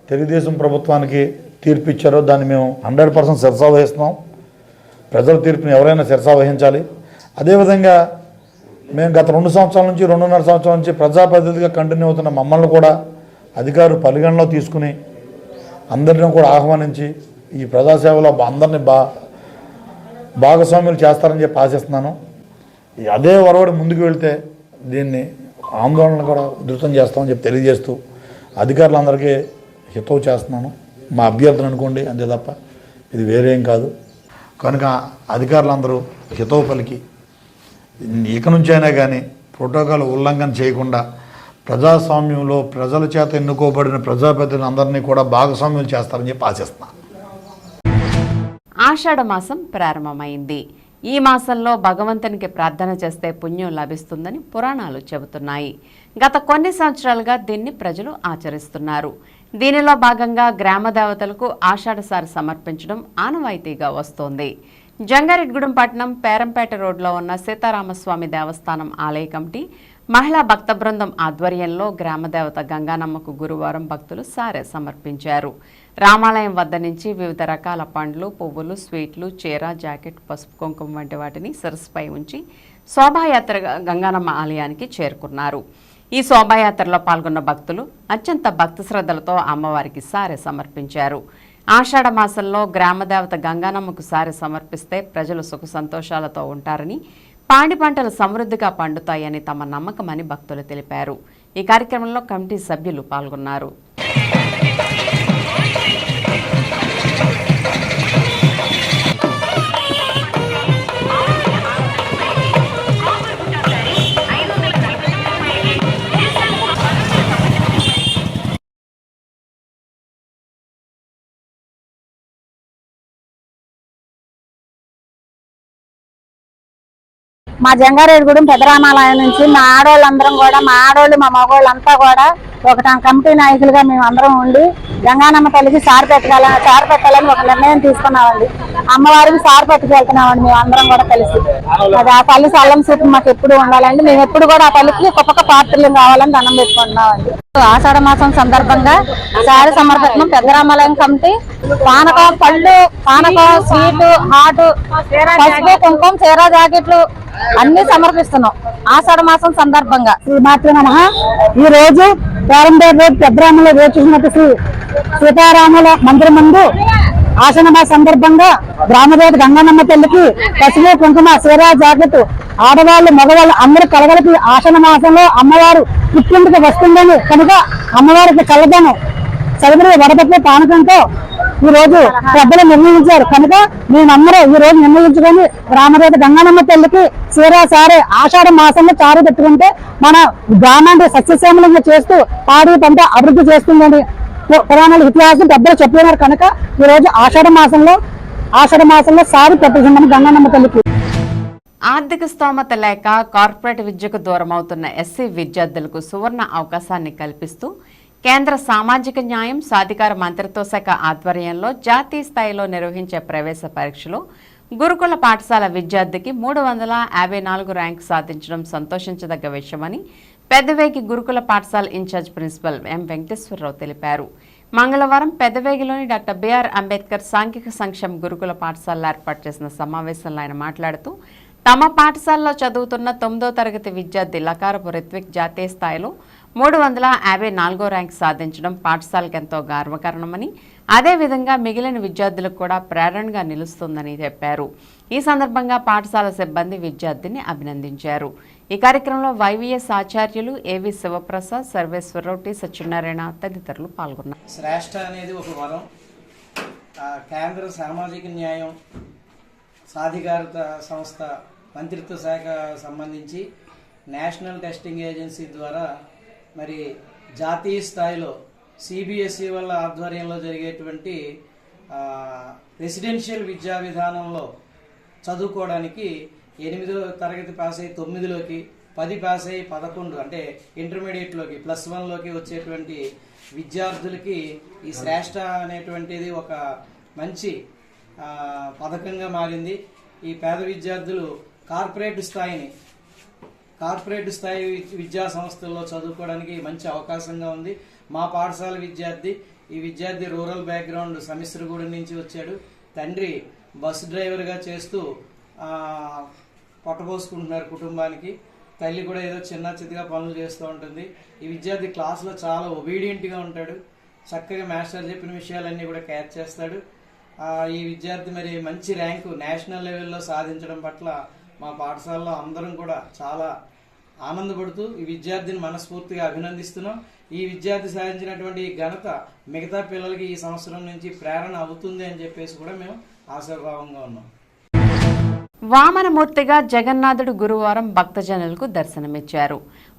తెలుగుదేశం ప్రభుత్వానికి తీర్పు ఇచ్చారో దాన్ని మేము 100% శిరసా వహిస్తున్నాం. ప్రజల తీర్పుని ఎవరైనా శిరసా వహించాలి. అదేవిధంగా మేము గత 2 సంవత్సరాల నుంచి 2.5 సంవత్సరాల నుంచి ప్రజాప్రతినిధిగా కంటిన్యూ అవుతున్న మమ్మల్ని కూడా అధికారులు పరిగణలో తీసుకుని అందరినీ కూడా ఆహ్వానించి ఈ ప్రజాసేవలో అందరినీ భాగస్వామ్యులు చేస్తారని చెప్పి ఆశిస్తున్నాను. అదే వరవడి ముందుకు వెళ్తే దీన్ని ఆందోళన కూడా ఉధృతం చేస్తామని చెప్పి తెలియజేస్తూ అధికారులందరికీ హితవు చేస్తున్నాను. మా అభ్యర్థన అనుకోండి, అంతే తప్ప ఇది వేరేం కాదు. కనుక అధికారులందరూ హితవు పలికి ఇక నుంచైనా కానీ ప్రోటోకాల్ ఉల్లంఘన చేయకుండా ప్రజాస్వామ్యంలో ప్రజల చేత ఎన్నుకోబడిన ప్రజాప్రతినిధులందరినీ కూడా భాగస్వామ్యులు చేస్తారని చెప్పి ఆశిస్తున్నాను. ఆషాఢ మాసం ప్రారంభమైంది. ఈ మాసంలో భగవంతునికి ప్రార్థన చేస్తే పుణ్యం లభిస్తుందని పురాణాలు చెబుతున్నాయి. గత కొన్ని సంవత్సరాలుగా దీన్ని ప్రజలు ఆచరిస్తున్నారు. దీనిలో భాగంగా గ్రామ దేవతలకు ఆషాఢసారి సమర్పించడం ఆనవాయితీగా వస్తోంది. జంగారెడ్డిగూడెం పట్టణం పేరంపేట రోడ్లో ఉన్న సీతారామస్వామి దేవస్థానం ఆలయ కమిటీ మహిళా భక్త బృందం ఆధ్వర్యంలో గ్రామదేవత గంగానమ్మకు గురువారం భక్తులు సారె సమర్పించారు. రామాలయం వద్ద నుంచి వివిధ రకాల పండ్లు, పువ్వులు, స్వీట్లు, చీర, జాకెట్, పసుపు, కుంకుమ వంటి వాటిని శిరస్సుపై ఉంచి శోభాయాత్రగా గంగానమ్మ ఆలయానికి చేరుకున్నారు. ఈ శోభాయాత్రలో పాల్గొన్న భక్తులు అత్యంత భక్తి శ్రద్ధలతో అమ్మవారికి సారె సమర్పించారు. ఆషాఢ మాసంలో గ్రామదేవత గంగానమ్మకు సారె సమర్పిస్తే ప్రజలు సుఖ సంతోషాలతో ఉంటారని, పాడి పంటలు సమృద్ధిగా పండుతాయని తమ నమ్మకమని భక్తులు తెలిపారు. ఈ కార్యక్రమంలో కమిటీ సభ్యులు పాల్గొన్నారు. మా జంగారెడ్డిగూడెం పెద్దరామాలయం నుంచి మా ఆడవాళ్ళందరం కూడా మా ఆడవాళ్ళు మా మగవాళ్ళంతా కూడా ఒక కమిటీ నాయకులుగా మేము అందరం ఉండి గంగానమ్మ తల్లికి సారి పెట్టాలని ఒక నిర్ణయం తీసుకున్నామండి. అమ్మవారికి సారి పెట్టుకెళ్తున్నామండి మేము అందరం కూడా కలిసి. అది ఆ తల్లి సల్లం సూపు మాకు ఎప్పుడు ఉండాలండి. మేము ఎప్పుడు కూడా ఆ తల్లికి ఒక్కొక్క పాత్రలు కావాలని దండం పెట్టుకుంటున్నామండి. ఆషాఢ మాసం సందర్భంగా సారి సమర్పణం పెద్దరామాలయం కమిటీ పానకం, పళ్ళు, పానకం, స్వీట్, హాట్, పసుపు, కుంకుమ, చీర, జాకెట్లు అన్ని సమర్పిస్తున్నాం ఆషాఢ మాసం సందర్భంగా. శ్రీ మాత్రమే ఈ రోజు పేరంపేట రోడ్ పెద్దరామలో వేచినట్టు శ్రీ సీతారాముల మందిరం ముందు ఆషాఢ మాస సందర్భంగా గ్రామదేవత గంగానమ్మ తల్లికి పసుపు, కుంకుమ, చీర, జాకెట్ ఆడవాళ్ళు మగవాళ్ళు అందరూ కలగలిపి ఆషాఢ మాసంలో అమ్మవారు పుట్టింటికి వస్తుందని కనుక అమ్మవారికి కలగను చదువులు వడపట్ల పానకంతో ఈ రోజు పెద్దలు నిర్ణయించారు కనుక మేమందరూ ఈ రోజు నిర్ణయించుకొని గ్రామదేవత గంగానమ్మ తల్లికి చీర సారే ఆషాఢ మాసంలో చారు పెట్టుకుంటే మన గ్రామాన్ని సస్యశ్యామలంగా చేస్తూ పాడి పంట అభివృద్ధి చేస్తుందని పురాణాల ఇతిహాసం పెద్దలు చెప్పినారు కనుక ఈ రోజు ఆషాఢ మాసంలో సారి పెట్టుకుంటాం గంగానమ్మ తల్లికి. ఆర్థిక స్తోమత లేక కార్పొరేట్ విద్యకు దూరమవుతున్న ఎస్సీ విద్యార్థులకు సువర్ణ అవకాశాన్ని కల్పిస్తూ కేంద్ర సామాజిక న్యాయం సాధికార మంత్రిత్వ శాఖ ఆధ్వర్యంలో జాతీయ స్థాయిలో నిర్వహించే ప్రవేశ పరీక్షలో గురుకుల పాఠశాల విద్యార్థికి 354 ర్యాంకు సాధించడం సంతోషించదగ్గ విషయమని పెద్దవేగి గురుకుల పాఠశాల ఇన్ఛార్జ్ ప్రిన్సిపల్ ఎం వెంకటేశ్వరరావు తెలిపారు. మంగళవారం పెద్దవేగిలోని డాక్టర్ బిఆర్ అంబేద్కర్ సాంఘిక సంక్షేమ గురుకుల పాఠశాలలో ఏర్పాటు చేసిన సమావేశంలో ఆయన మాట్లాడుతూ తమ పాఠశాలలో చదువుతున్న 9వ తరగతి విద్యార్థి లకారపు రిత్విక్ జాతీయ స్థాయిలో 354 ర్యాంకు సాధించడం పాఠశాలకు ఎంతో గర్వకారణమని, అదేవిధంగా మిగిలిన విద్యార్థులకు కూడా ప్రేరణగా నిలుస్తుందని చెప్పారు. ఈ సందర్భంగా పాఠశాల సిబ్బంది విద్యార్థిని అభినందించారు. ఈ కార్యక్రమంలో వైవీఎస్ ఆచార్యులు ఏవి శివప్రసాద్, సర్వేశ్వరరావు, టి సత్యనారాయణ తదితరులు పాల్గొన్నారు. శ్రేష్ఠ అనేది ఒక వరం. కేంద్ర సామాజిక న్యాయం సాధికారత సంస్థ మంత్రిత్వ శాఖ సంబంధించి నేషనల్ టెస్టింగ్ ఏజెన్సీ ద్వారా మరి జాతీయ స్థాయిలో సిబిఎస్ఈ వాళ్ళ ఆధ్వర్యంలో జరిగేటువంటి రెసిడెన్షియల్ విద్యా విధానంలో చదువుకోవడానికి 8వ తరగతి పాస్ అయ్యి 9లోకి, 10 పాస్ అయ్యి 11 అంటే ఇంటర్మీడియట్లోకి +1లోకి వచ్చేటువంటి విద్యార్థులకి ఈ శ్రేష్ఠ అనేటువంటిది ఒక మంచి పథకంగా మారింది. ఈ పేద విద్యార్థులు కార్పొరేట్ స్థాయి విద్యా సంస్థల్లో చదువుకోవడానికి మంచి అవకాశంగా ఉంది. మా పాఠశాల ఈ విద్యార్థి రూరల్ బ్యాక్గ్రౌండ్ సమిశ్రగూడెం నుంచి వచ్చాడు. తండ్రి బస్సు డ్రైవర్గా చేస్తూ పొట్టపోసుకుంటున్నారు కుటుంబానికి. తల్లి కూడా ఏదో చిన్నగా పనులు చేస్తూ ఉంటుంది. ఈ విద్యార్థి క్లాస్లో చాలా ఒబీడియంట్గా ఉంటాడు. చక్కగా మాస్టర్ చెప్పిన విషయాలన్నీ కూడా క్యాచ్ చేస్తాడు. ఈ విద్యార్థి మరి మంచి ర్యాంకు నేషనల్ లెవెల్లో సాధించడం పట్ల మా పాఠశాలలో అందరం కూడా చాలా ఆనందపడుతూ ఈ విద్యార్థిని మనస్ఫూర్తిగా అభినందిస్తున్నాం. ఈ విద్యార్థి సాధించినటువంటి ఘనత మిగతా పిల్లలకి ఈ సంవత్సరం నుంచి ప్రేరణ అవుతుంది అని చెప్పేసి కూడా మేము ఆశాభావంగా ఉన్నాం. వామనమూర్తిగా జగన్నాథుడు గురువారం భక్తజనులకు దర్శనమిచ్చారు.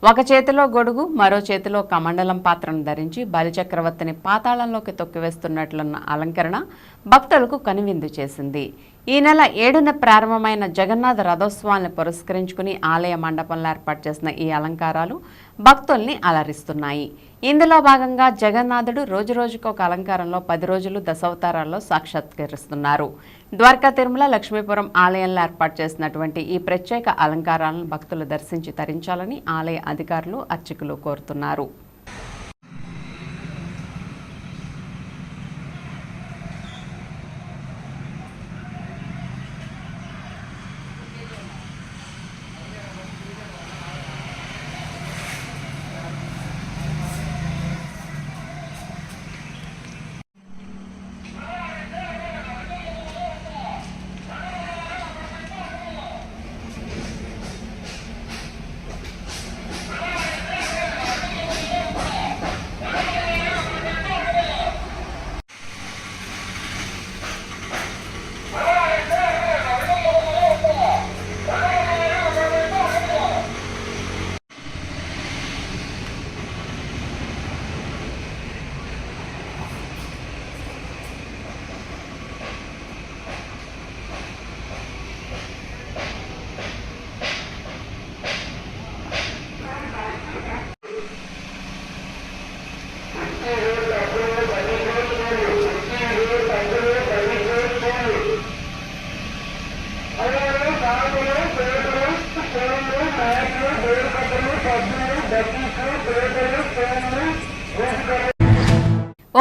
ఒక చేతిలో గొడుగు, మరో చేతిలో కమండలం పాత్రను ధరించి బలిచక్రవర్తిని పాతాళంలోకి తొక్కివేస్తున్నట్లున్న అలంకరణ భక్తులకు కనువిందు చేసింది. ఈ నెల 7న ప్రారంభమైన జగన్నాథ రథోత్సవాన్ని పురస్కరించుకుని ఆలయ మండపంలో ఏర్పాటు చేసిన ఈ అలంకారాలు భక్తుల్ని అలరిస్తున్నాయి. ఇందులో భాగంగా జగన్నాథుడు రోజురోజుకు ఒక అలంకారంలో 10 రోజులు దశావతారాల్లో సాక్షాత్కరిస్తున్నారు. ద్వారకా తిరుమల లక్ష్మీపురం ఆలయంలో ఏర్పాటు చేసినటువంటి ఈ ప్రత్యేక అలంకారాలను భక్తులు దర్శించి తరించాలని ఆలయ అధికారులు, అర్చకులు కోరుతున్నారు.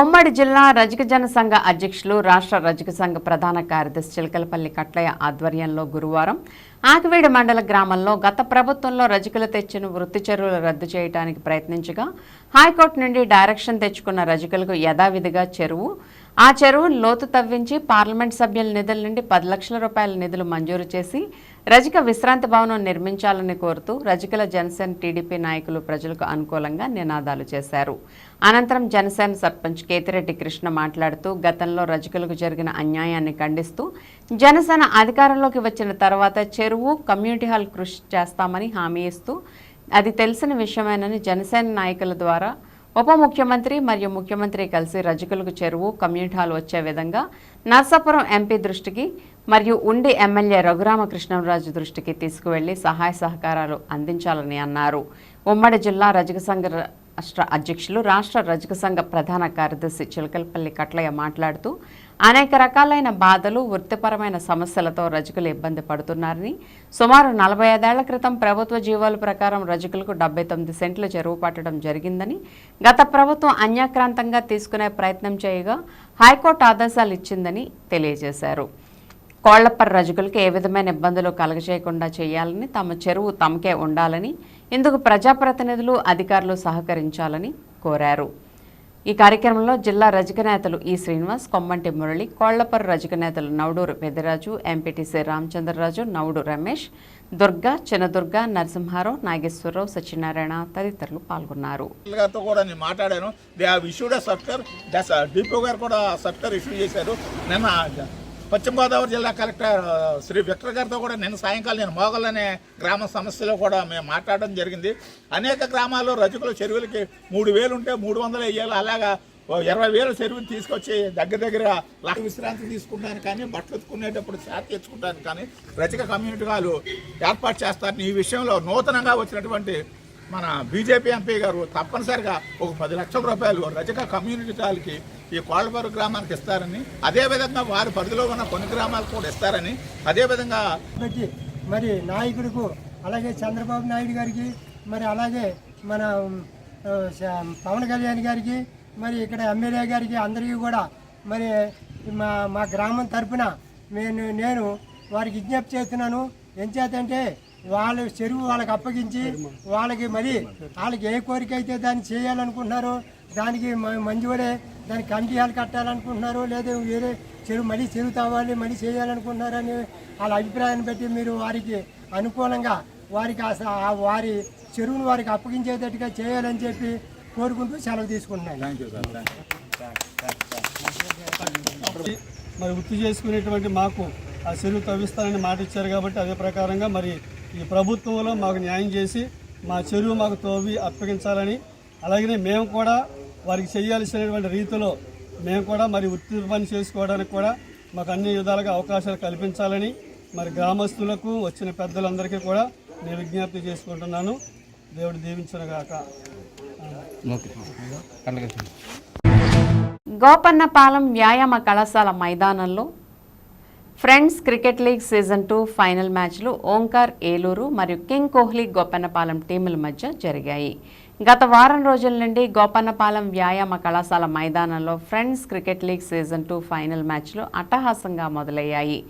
ఉమ్మడి జిల్లా రజక జన సంఘ అధ్యక్షులు రాష్ట్ర రజక సంఘ ప్రధాన కార్యదర్శి చిలకలపల్లి కట్లయ్య ఆధ్వర్యంలో గురువారం ఆకివీడు మండల గ్రామంలో గత ప్రభుత్వంలో రజకులు తెచ్చిన వృత్తి చెరువులు రద్దు చేయడానికి ప్రయత్నించగా హైకోర్టు నుండి డైరెక్షన్ తెచ్చుకున్న రజకులకు యథావిధిగా ఆ చెరువును లోతు తవ్వించి పార్లమెంట్ సభ్యుల నిధుల నుండి 10 లక్షల రూపాయల నిధులు మంజూరు చేసి రజక విశ్రాంతి భవనం నిర్మించాలని కోరుతూ రజకుల జనసేన టీడీపీ నాయకులు ప్రజలకు అనుకూలంగా నినాదాలు చేశారు. అనంతరం జనసేన సర్పంచ్ కేతిరెడ్డి కృష్ణ మాట్లాడుతూ గతంలో రజకులకు జరిగిన అన్యాయాన్ని ఖండిస్తూ జనసేన అధికారంలోకి వచ్చిన తర్వాత చెరువు కమ్యూనిటీ హాల్ కృషి చేస్తామని హామీ ఇస్తూ అది తెలిసిన విషయమేనని జనసేన నాయకుల ద్వారా ఉప ముఖ్యమంత్రి మరియు ముఖ్యమంత్రి కలిసి రజకులకు చెరువు కమ్యూనిటీ హాల్ వచ్చే విధంగా నర్సాపురం ఎంపీ దృష్టికి మరియు ఉండి ఎమ్మెల్యే రఘురామకృష్ణరాజు దృష్టికి తీసుకువెళ్లి సహాయ సహకారాలు అందించాలని అన్నారు. ఉమ్మడి జిల్లా రజక సంఘ రాష్ట్ర అధ్యక్షులు రాష్ట్ర రజక సంఘ ప్రధాన కార్యదర్శి చిలకలపల్లి కట్లయ్య మాట్లాడుతూ అనేక రకాలైన బాధలు వృత్తిపరమైన సమస్యలతో రజకులు ఇబ్బంది పడుతున్నారని సుమారు 45 ఏళ్ల క్రితం ప్రభుత్వ జీవోల ప్రకారం రజకులకు 79 సెంట్లు చెరువు పట్టడం జరిగిందని గత ప్రభుత్వం అన్యాక్రాంతంగా తీసుకునే ప్రయత్నం చేయగా హైకోర్టు ఆదేశాలు ఇచ్చిందని తెలియజేశారు. కోళ్లప్పర్ రజకులకు ఏ విధమైన ఇబ్బందులు కలగజేయకుండా చేయాలని తమ చెరువు తమకే ఉండాలని ఇందుకు ప్రజాప్రతినిధులు అధికారులు సహకరించాలని కోరారు. ఈ కార్యక్రమంలో జిల్లా రజక నేతలు ఈ శ్రీనివాస్, కొమ్మంటి మురళి, కోళ్లప్పర్ రజక నేతలు నవడూరు పెద్దిరాజు, ఎంపీటీసీ రామచంద్రరాజు, నవడు రమేష్, దుర్గా, చిన్నదుర్గా, నరసింహారావు, నాగేశ్వరరావు, సత్యనారాయణ తదితరులు పాల్గొన్నారు. మాట్లాడాను. డిపో గారు కూడా సర్క్యులర్ ఇష్యూ చేశారు. నిన్న పశ్చిమ గోదావరి జిల్లా కలెక్టర్ శ్రీ విక్టర్ గారితో కూడా నిన్న సాయంకాలం నేను మోగల్ అనే గ్రామ సమస్యలో కూడా మేము మాట్లాడడం జరిగింది. అనేక గ్రామాల్లో రజకుల చెరువులకి 3,000 ఉంటే 300 వేయాలి, అలాగా 20,000 చెరువుని తీసుకొచ్చి దగ్గర లక్ష విశ్రాంతి తీసుకుంటాను కానీ బట్టలు ఎత్తుకునేటప్పుడు చేత తెచ్చుకుంటాను కానీ రజక కమ్యూనిటీ వాళ్ళు ఏర్పాటు చేస్తారని ఈ విషయంలో నూతనంగా వచ్చినటువంటి మన బీజేపీ ఎంపీ గారు తప్పనిసరిగా ఒక 10 లక్షల రూపాయలు రజక కమ్యూనిటీ వాళ్ళకి ఈ కోళ్లపరు గ్రామానికి ఇస్తారని, అదేవిధంగా వారి పరిధిలో ఉన్న కొన్ని గ్రామాలకు కూడా ఇస్తారని, అదేవిధంగా మరి నాయకులకు అలాగే చంద్రబాబు నాయుడు గారికి మరి అలాగే మన పవన్ కళ్యాణ్ గారికి మరి ఇక్కడ ఎమ్మెల్యే గారికి అందరికీ కూడా మరి మా గ్రామం తరఫున నేను వారికి విజ్ఞప్తి చేస్తున్నాను. ఎంచేతంటే వాళ్ళ చెరువు వాళ్ళకి అప్పగించి వాళ్ళకి వాళ్ళకి ఏ కోరిక అయితే దాన్ని చేయాలనుకుంటున్నారో దానికి మంజూరే దానికి కమిటీ హాల్ కట్టాలనుకుంటున్నారో లేదా వేరే చెరువు తవ్వాలి చేయాలనుకుంటున్నారని వాళ్ళ అభిప్రాయాన్ని బట్టి మీరు వారికి అనుకూలంగా వారికి వారి చెరువును వారికి అప్పగించేటట్టుగా చేయాలని చెప్పి కోరుకుంటూ సెలవు తీసుకుంటున్నాను. మరి వృత్తి చేసుకునేటువంటి మాకు ఆ చెరువు తవ్విస్తానని మాట ఇచ్చారు కాబట్టి అదే ప్రకారంగా మరి ఈ ప్రభుత్వంలో మాకు న్యాయం చేసి మా చెరువు మాకు తవ్వి అప్పగించాలని, అలాగనే మేము కూడా వారికి చేయాల్సినటువంటి రీతిలో మేము కూడా మరి వృత్తి పని చేసుకోవడానికి కూడా మాకు అన్ని విధాలుగా అవకాశాలు కల్పించాలని మరి గ్రామస్తులకు వచ్చిన పెద్దలందరికీ కూడా నేను విజ్ఞప్తి చేసుకుంటున్నాను. దేవుడు దీవించునుగాక. గోపన్నపాలెం వ్యాయామ కళాశాల మైదానంలో friends cricket league season 2 final మ్యాచ్లు ఓంకార్ ఏలూరు మరియు కింగ్ కోహ్లీ గోపన్నపాలెం టీముల మధ్య జరిగాయి. గత వారం రోజుల నుండి గోపన్నపాలెం వ్యాయామ కళాశాల మైదానంలో friends cricket league season 2 final మ్యాచ్లు అట్టహాసంగా మొదలయ్యాయి.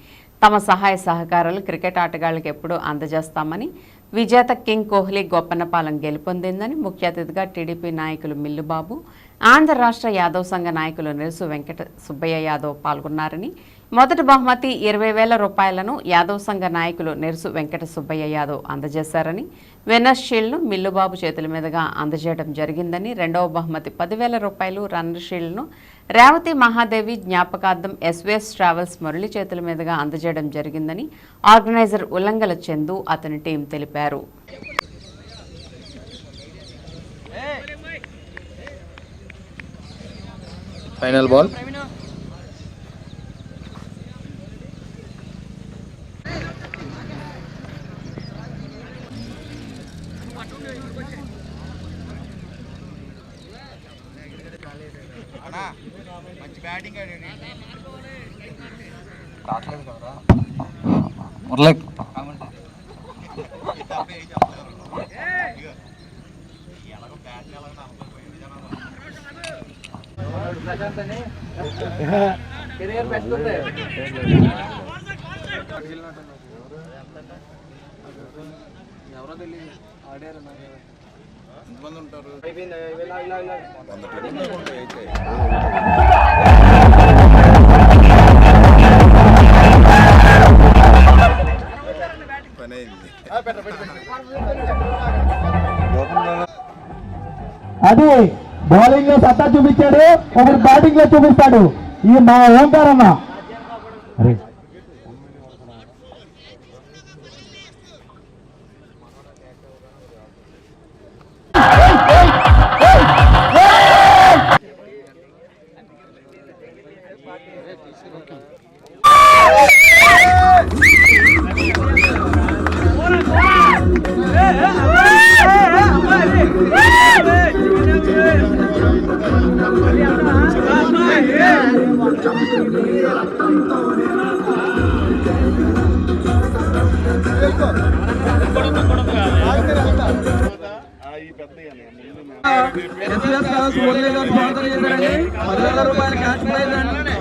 తమ సహాయ సహకారాలు క్రికెట్ ఆటగాళ్లకు ఎప్పుడూ అందజేస్తామని, విజేత కింగ్ కోహ్లీ గోపన్నపాలెం గెలుపొందిందని ముఖ్య అతిథిగా టీడీపీ నాయకులు మిల్లుబాబు, ఆంధ్ర రాష్ట్ర యాదవ్ సంఘ నాయకులు నిరుసు వెంకట సుబ్బయ్య యాదవ్ పాల్గొన్నారని, మొదటి బహుమతి 20,000 రూపాయలను యాదవ్ సంఘ నాయకులు నిరుసు వెంకట సుబ్బయ్య యాదవ్ అందజేశారని, విన్నర్స్ షీల్డ్ను మిల్లుబాబు చేతుల మీదుగా అందజేయడం జరిగిందని, రెండవ బహుమతి 10,000 రూపాయలు రన్నర్ షీల్డ్ను రేవతి మహాదేవి జ్ఞాపకార్థం ఎస్వీఎస్ ట్రావెల్స్ మురళి చేతుల మీదుగా అందజేయడం జరిగిందని ఆర్గనైజర్ ఉల్లంగల చందు అతని టీం తెలిపారు. ఫైనల్ బాల్ మంచి బ్యాటింగ్ కెరియర్ బెస్ట్ ఉంది. ఎవరో తెలియదు ఆడారు ఎంతమంది ఉంటారు. అది బౌలింగ్ లో సత్తా చూపించాడు, ఒకరు బ్యాటింగ్ లో చూపిస్తాడు. ఈ మా ఓంకార్ అన్న రూపాయలు క్యాష్ ప్రైజ్ అండి.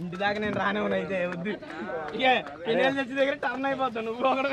ఇంటి దాకా నేను రానే అయితే వద్దు. ఇక పెళ్ళి తెచ్చి దగ్గర టర్న్ అయిపోతాను. నువ్వు ఒకటి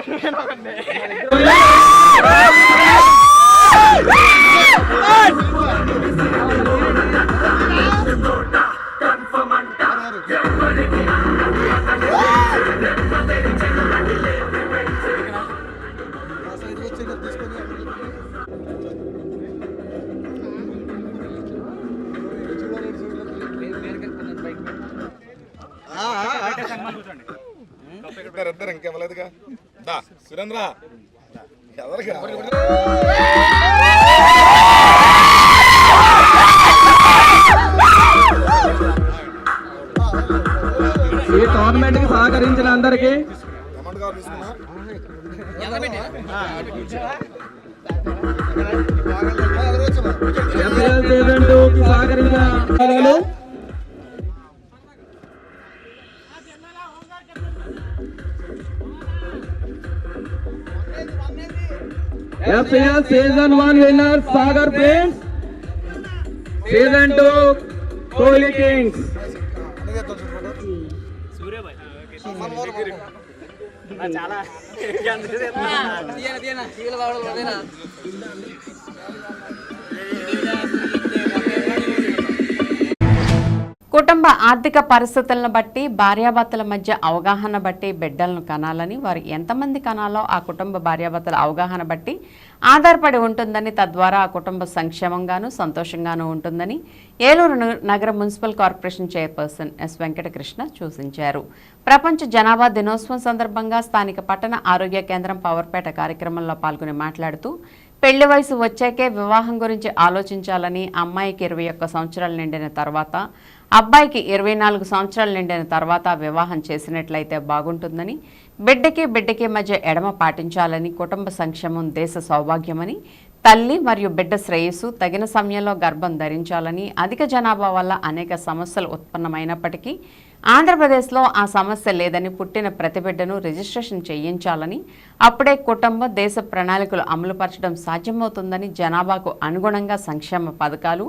ఇంకెవలేదుగా దా సురేంద్ర ఎవరిగా ఈ టోర్నమెంట్ కి సహకరించిన అందరికి సహకరించిన FCS Season 1 winner Sagar Prince, Season 2 Kohli Kings. కుటుంబ ఆర్థిక పరిస్థితులను బట్టి భార్యాభర్తల మధ్య అవగాహన బట్టి బిడ్డలను కనాలని, వారు ఎంతమంది కనాలో ఆ కుటుంబ భార్యాభర్తల అవగాహన బట్టి ఆధారపడి ఉంటుందని, తద్వారా ఆ కుటుంబ సంక్షేమంగాను సంతోషంగానూ ఉంటుందని ఏలూరు నగర municipal corporation chairperson S Venkatakrishna సూచించారు. ప్రపంచ జనాభా దినోత్సవం సందర్భంగా స్థానిక పట్టణ ఆరోగ్య కేంద్రం పవర్పేట కార్యక్రమంలో పాల్గొని మాట్లాడుతూ పెళ్లి వయసు వచ్చాకే వివాహం గురించి ఆలోచించాలని, అమ్మాయికి 21 సంవత్సరాలు నిండిన తర్వాత, అబ్బాయికి 24 సంవత్సరాలు నిండిన తర్వాత వివాహం చేసినట్లయితే బాగుంటుందని, బిడ్డకి మధ్య ఎడమ పాటించాలని, కుటుంబ సంక్షేమం దేశ సౌభాగ్యమని, తల్లి మరియు బిడ్డ శ్రేయస్సు, తగిన సమయంలో గర్భం ధరించాలని, అధిక జనాభా వల్ల అనేక సమస్యలు ఉత్పన్నమైనప్పటికీ ఆంధ్రప్రదేశ్లో ఆ సమస్య లేదని, పుట్టిన ప్రతి బిడ్డను రిజిస్ట్రేషన్ చేయించాలని, అప్పుడే కుటుంబ దేశ ప్రణాళికలు అమలుపరచడం సాధ్యమవుతుందని, జనాభాకు అనుగుణంగా సంక్షేమ పథకాలు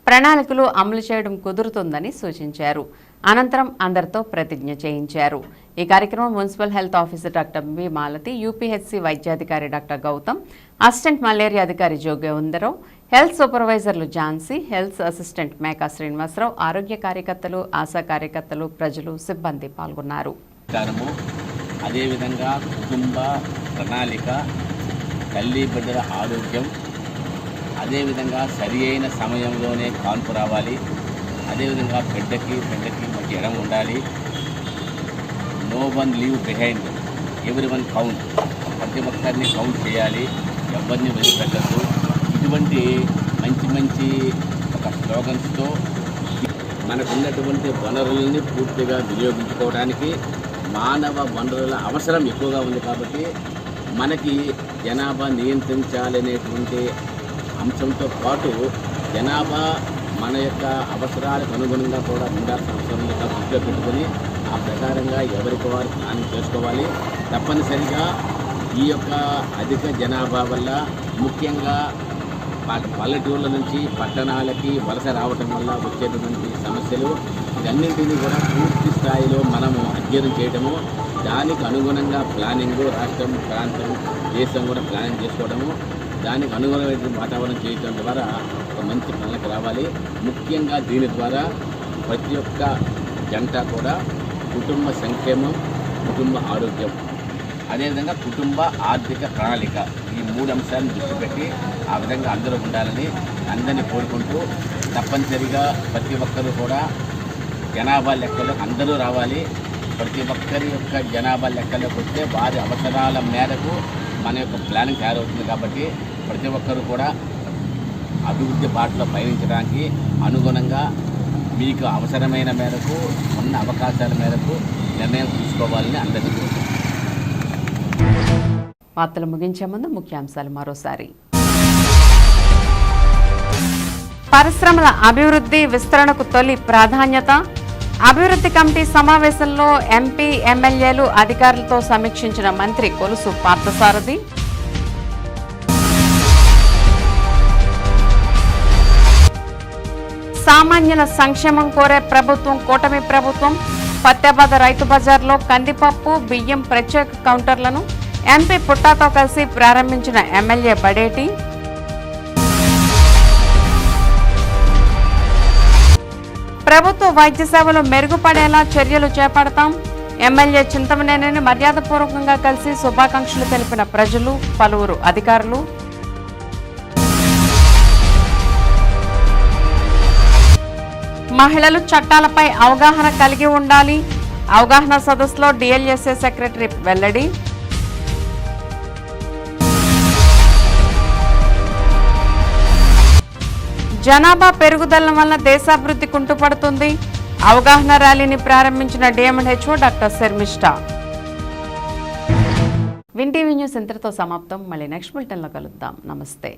ప్రణాళికలు అమలు చేయడం కుదురుతుందని సూచించారు. అనంతరం అందరితో ప్రతిజ్ఞ చేయించారు. ఈ కార్యక్రమం municipal health officer doctor B Malathi, UPHC వైద్యాధికారి డాక్టర్ గౌతమ్, అసిస్టెంట్ మలేరియా అధికారి జోగేందరరావు, హెల్త్ సూపర్వైజర్లు ఝాన్సీ, హెల్త్ అసిస్టెంట్ మేకా శ్రీనివాసరావు, ఆరోగ్య కార్యకర్తలు, ఆశా కార్యకర్తలు, ప్రజలు, సిబ్బంది పాల్గొన్నారు. అదేవిధంగా కుటుంబ ప్రణాళిక, తల్లి బిడ్డల ఆరోగ్యం, అదేవిధంగా సరి అయిన సమయంలోనే కాన్పు రావాలి, అదేవిధంగా బిడ్డకి మధ్య ఎడం ఉండాలి, no one leave behind, every one count, ప్రతి ఒక్కరిని కౌంట్ చేయాలి, ఎవరిని వదిలిపెట్టద్దు. ఇటువంటి మంచి ఒక స్లోగన్స్తో మనకున్నటువంటి వనరులని పూర్తిగా వినియోగించుకోవడానికి మానవ వనరుల అవసరం ఎక్కువగా ఉంది. కాబట్టి మనకి జనాభా నియంత్రించాలనేటువంటి అంశంతో పాటు జనాభా మన యొక్క అవసరాలకు అనుగుణంగా కూడా ఉండాల్సిన అవసరం యొక్క దృష్టిలో పెట్టుకొని ఆ ప్రకారంగా ఎవరికి వారు ప్లానింగ్ చేసుకోవాలి. తప్పనిసరిగా ఈ యొక్క అధిక జనాభా వల్ల ముఖ్యంగా పల్లెటూళ్ళ నుంచి పట్టణాలకి వలస రావటం వల్ల వచ్చేటువంటి సమస్యలు ఇవన్నింటినీ కూడా పూర్తి స్థాయిలో మనము అధ్యయనం చేయడము, దానికి అనుగుణంగా ప్లానింగ్ రాష్ట్రం, ప్రాంతం, దేశం కూడా ప్లానింగ్ చేసుకోవడము, దానికి అనుగుణమైన వాతావరణం చేయడం ద్వారా ఒక మంచి ప్రణాళిక రావాలి. ముఖ్యంగా దీని ద్వారా ప్రతి ఒక్క జంట కూడా కుటుంబ సంక్షేమం, కుటుంబ ఆరోగ్యం, అదేవిధంగా కుటుంబ ఆర్థిక ప్రణాళిక, ఈ 3 అంశాలను దృష్టి పెట్టి ఆ విధంగా అందరూ ఉండాలని అందరినీ కోరుకుంటూ, తప్పనిసరిగా ప్రతి ఒక్కరూ కూడా జనాభా లెక్కలో అందరూ రావాలి. ప్రతి ఒక్కరి యొక్క జనాభా లెక్కలోకి వస్తే వారి అవసరాల మేరకు మన యొక్క ప్లానింగ్ తయారవుతుంది. కాబట్టి ప్రతి ఒక్కరూ కూడా అభివృద్ధి బాటలో పయనించడానికి అనుగుణంగా మీకు అవసరమైన మేరకు, ఉన్న అవకాశాల మేరకు నిర్ణయం తీసుకోవాలని అందరికీ కోరుకుంటున్నాను. వార్తలు ముగించే ముందు ముఖ్యాంశాలు మరోసారి. పరిశ్రమల అభివృద్ధి విస్తరణకు తొలి ప్రాధాన్యత. అభివృద్ధి కమిటీ సమావేశంలో ఎంపీ, ఎమ్మెల్యేలు, అధికారులతో సమీక్షించిన మంత్రి కొలుసు పార్థసారథి. సామాన్యుల సంక్షేమం కోరే ప్రభుత్వం కూటమి ప్రభుత్వం. ఫతేబాద్ రైతు బజార్లో కందిపప్పు, బియ్యం ప్రత్యేక కౌంటర్లను ఎంపీ పుట్టాతో కలిసి ప్రారంభించిన ఎమ్మెల్యే బడేటి. ప్రభుత్వ వైద్య సేవలు మెరుగుపడేలా చర్యలు చేపడతాం. ఎమ్మెల్యే చింతమనేనిని మర్యాదపూర్వకంగా కలిసి శుభాకాంక్షలు తెలిపిన ప్రజలు, పలువురు అధికారులు. మహిళలు చట్టాలపై అవగాహన కలిగి ఉండాలి. అవగాహన సదస్సులో డిఎల్ఎస్ఏ సెక్రటరీ వెల్లడి. జనాభా పెరుగుదల వల్ల దేశాభివృద్ధి కుంటుపడుతుంది. అవగాహన ర్యాలీని ప్రారంభించిన DMHO doctor Sharmishtha. Win TV news ఇంతటితో సమాప్తం. మళ్ళీ నెక్స్ట్ బులెటిన్లో కలుద్దాం. నమస్తే.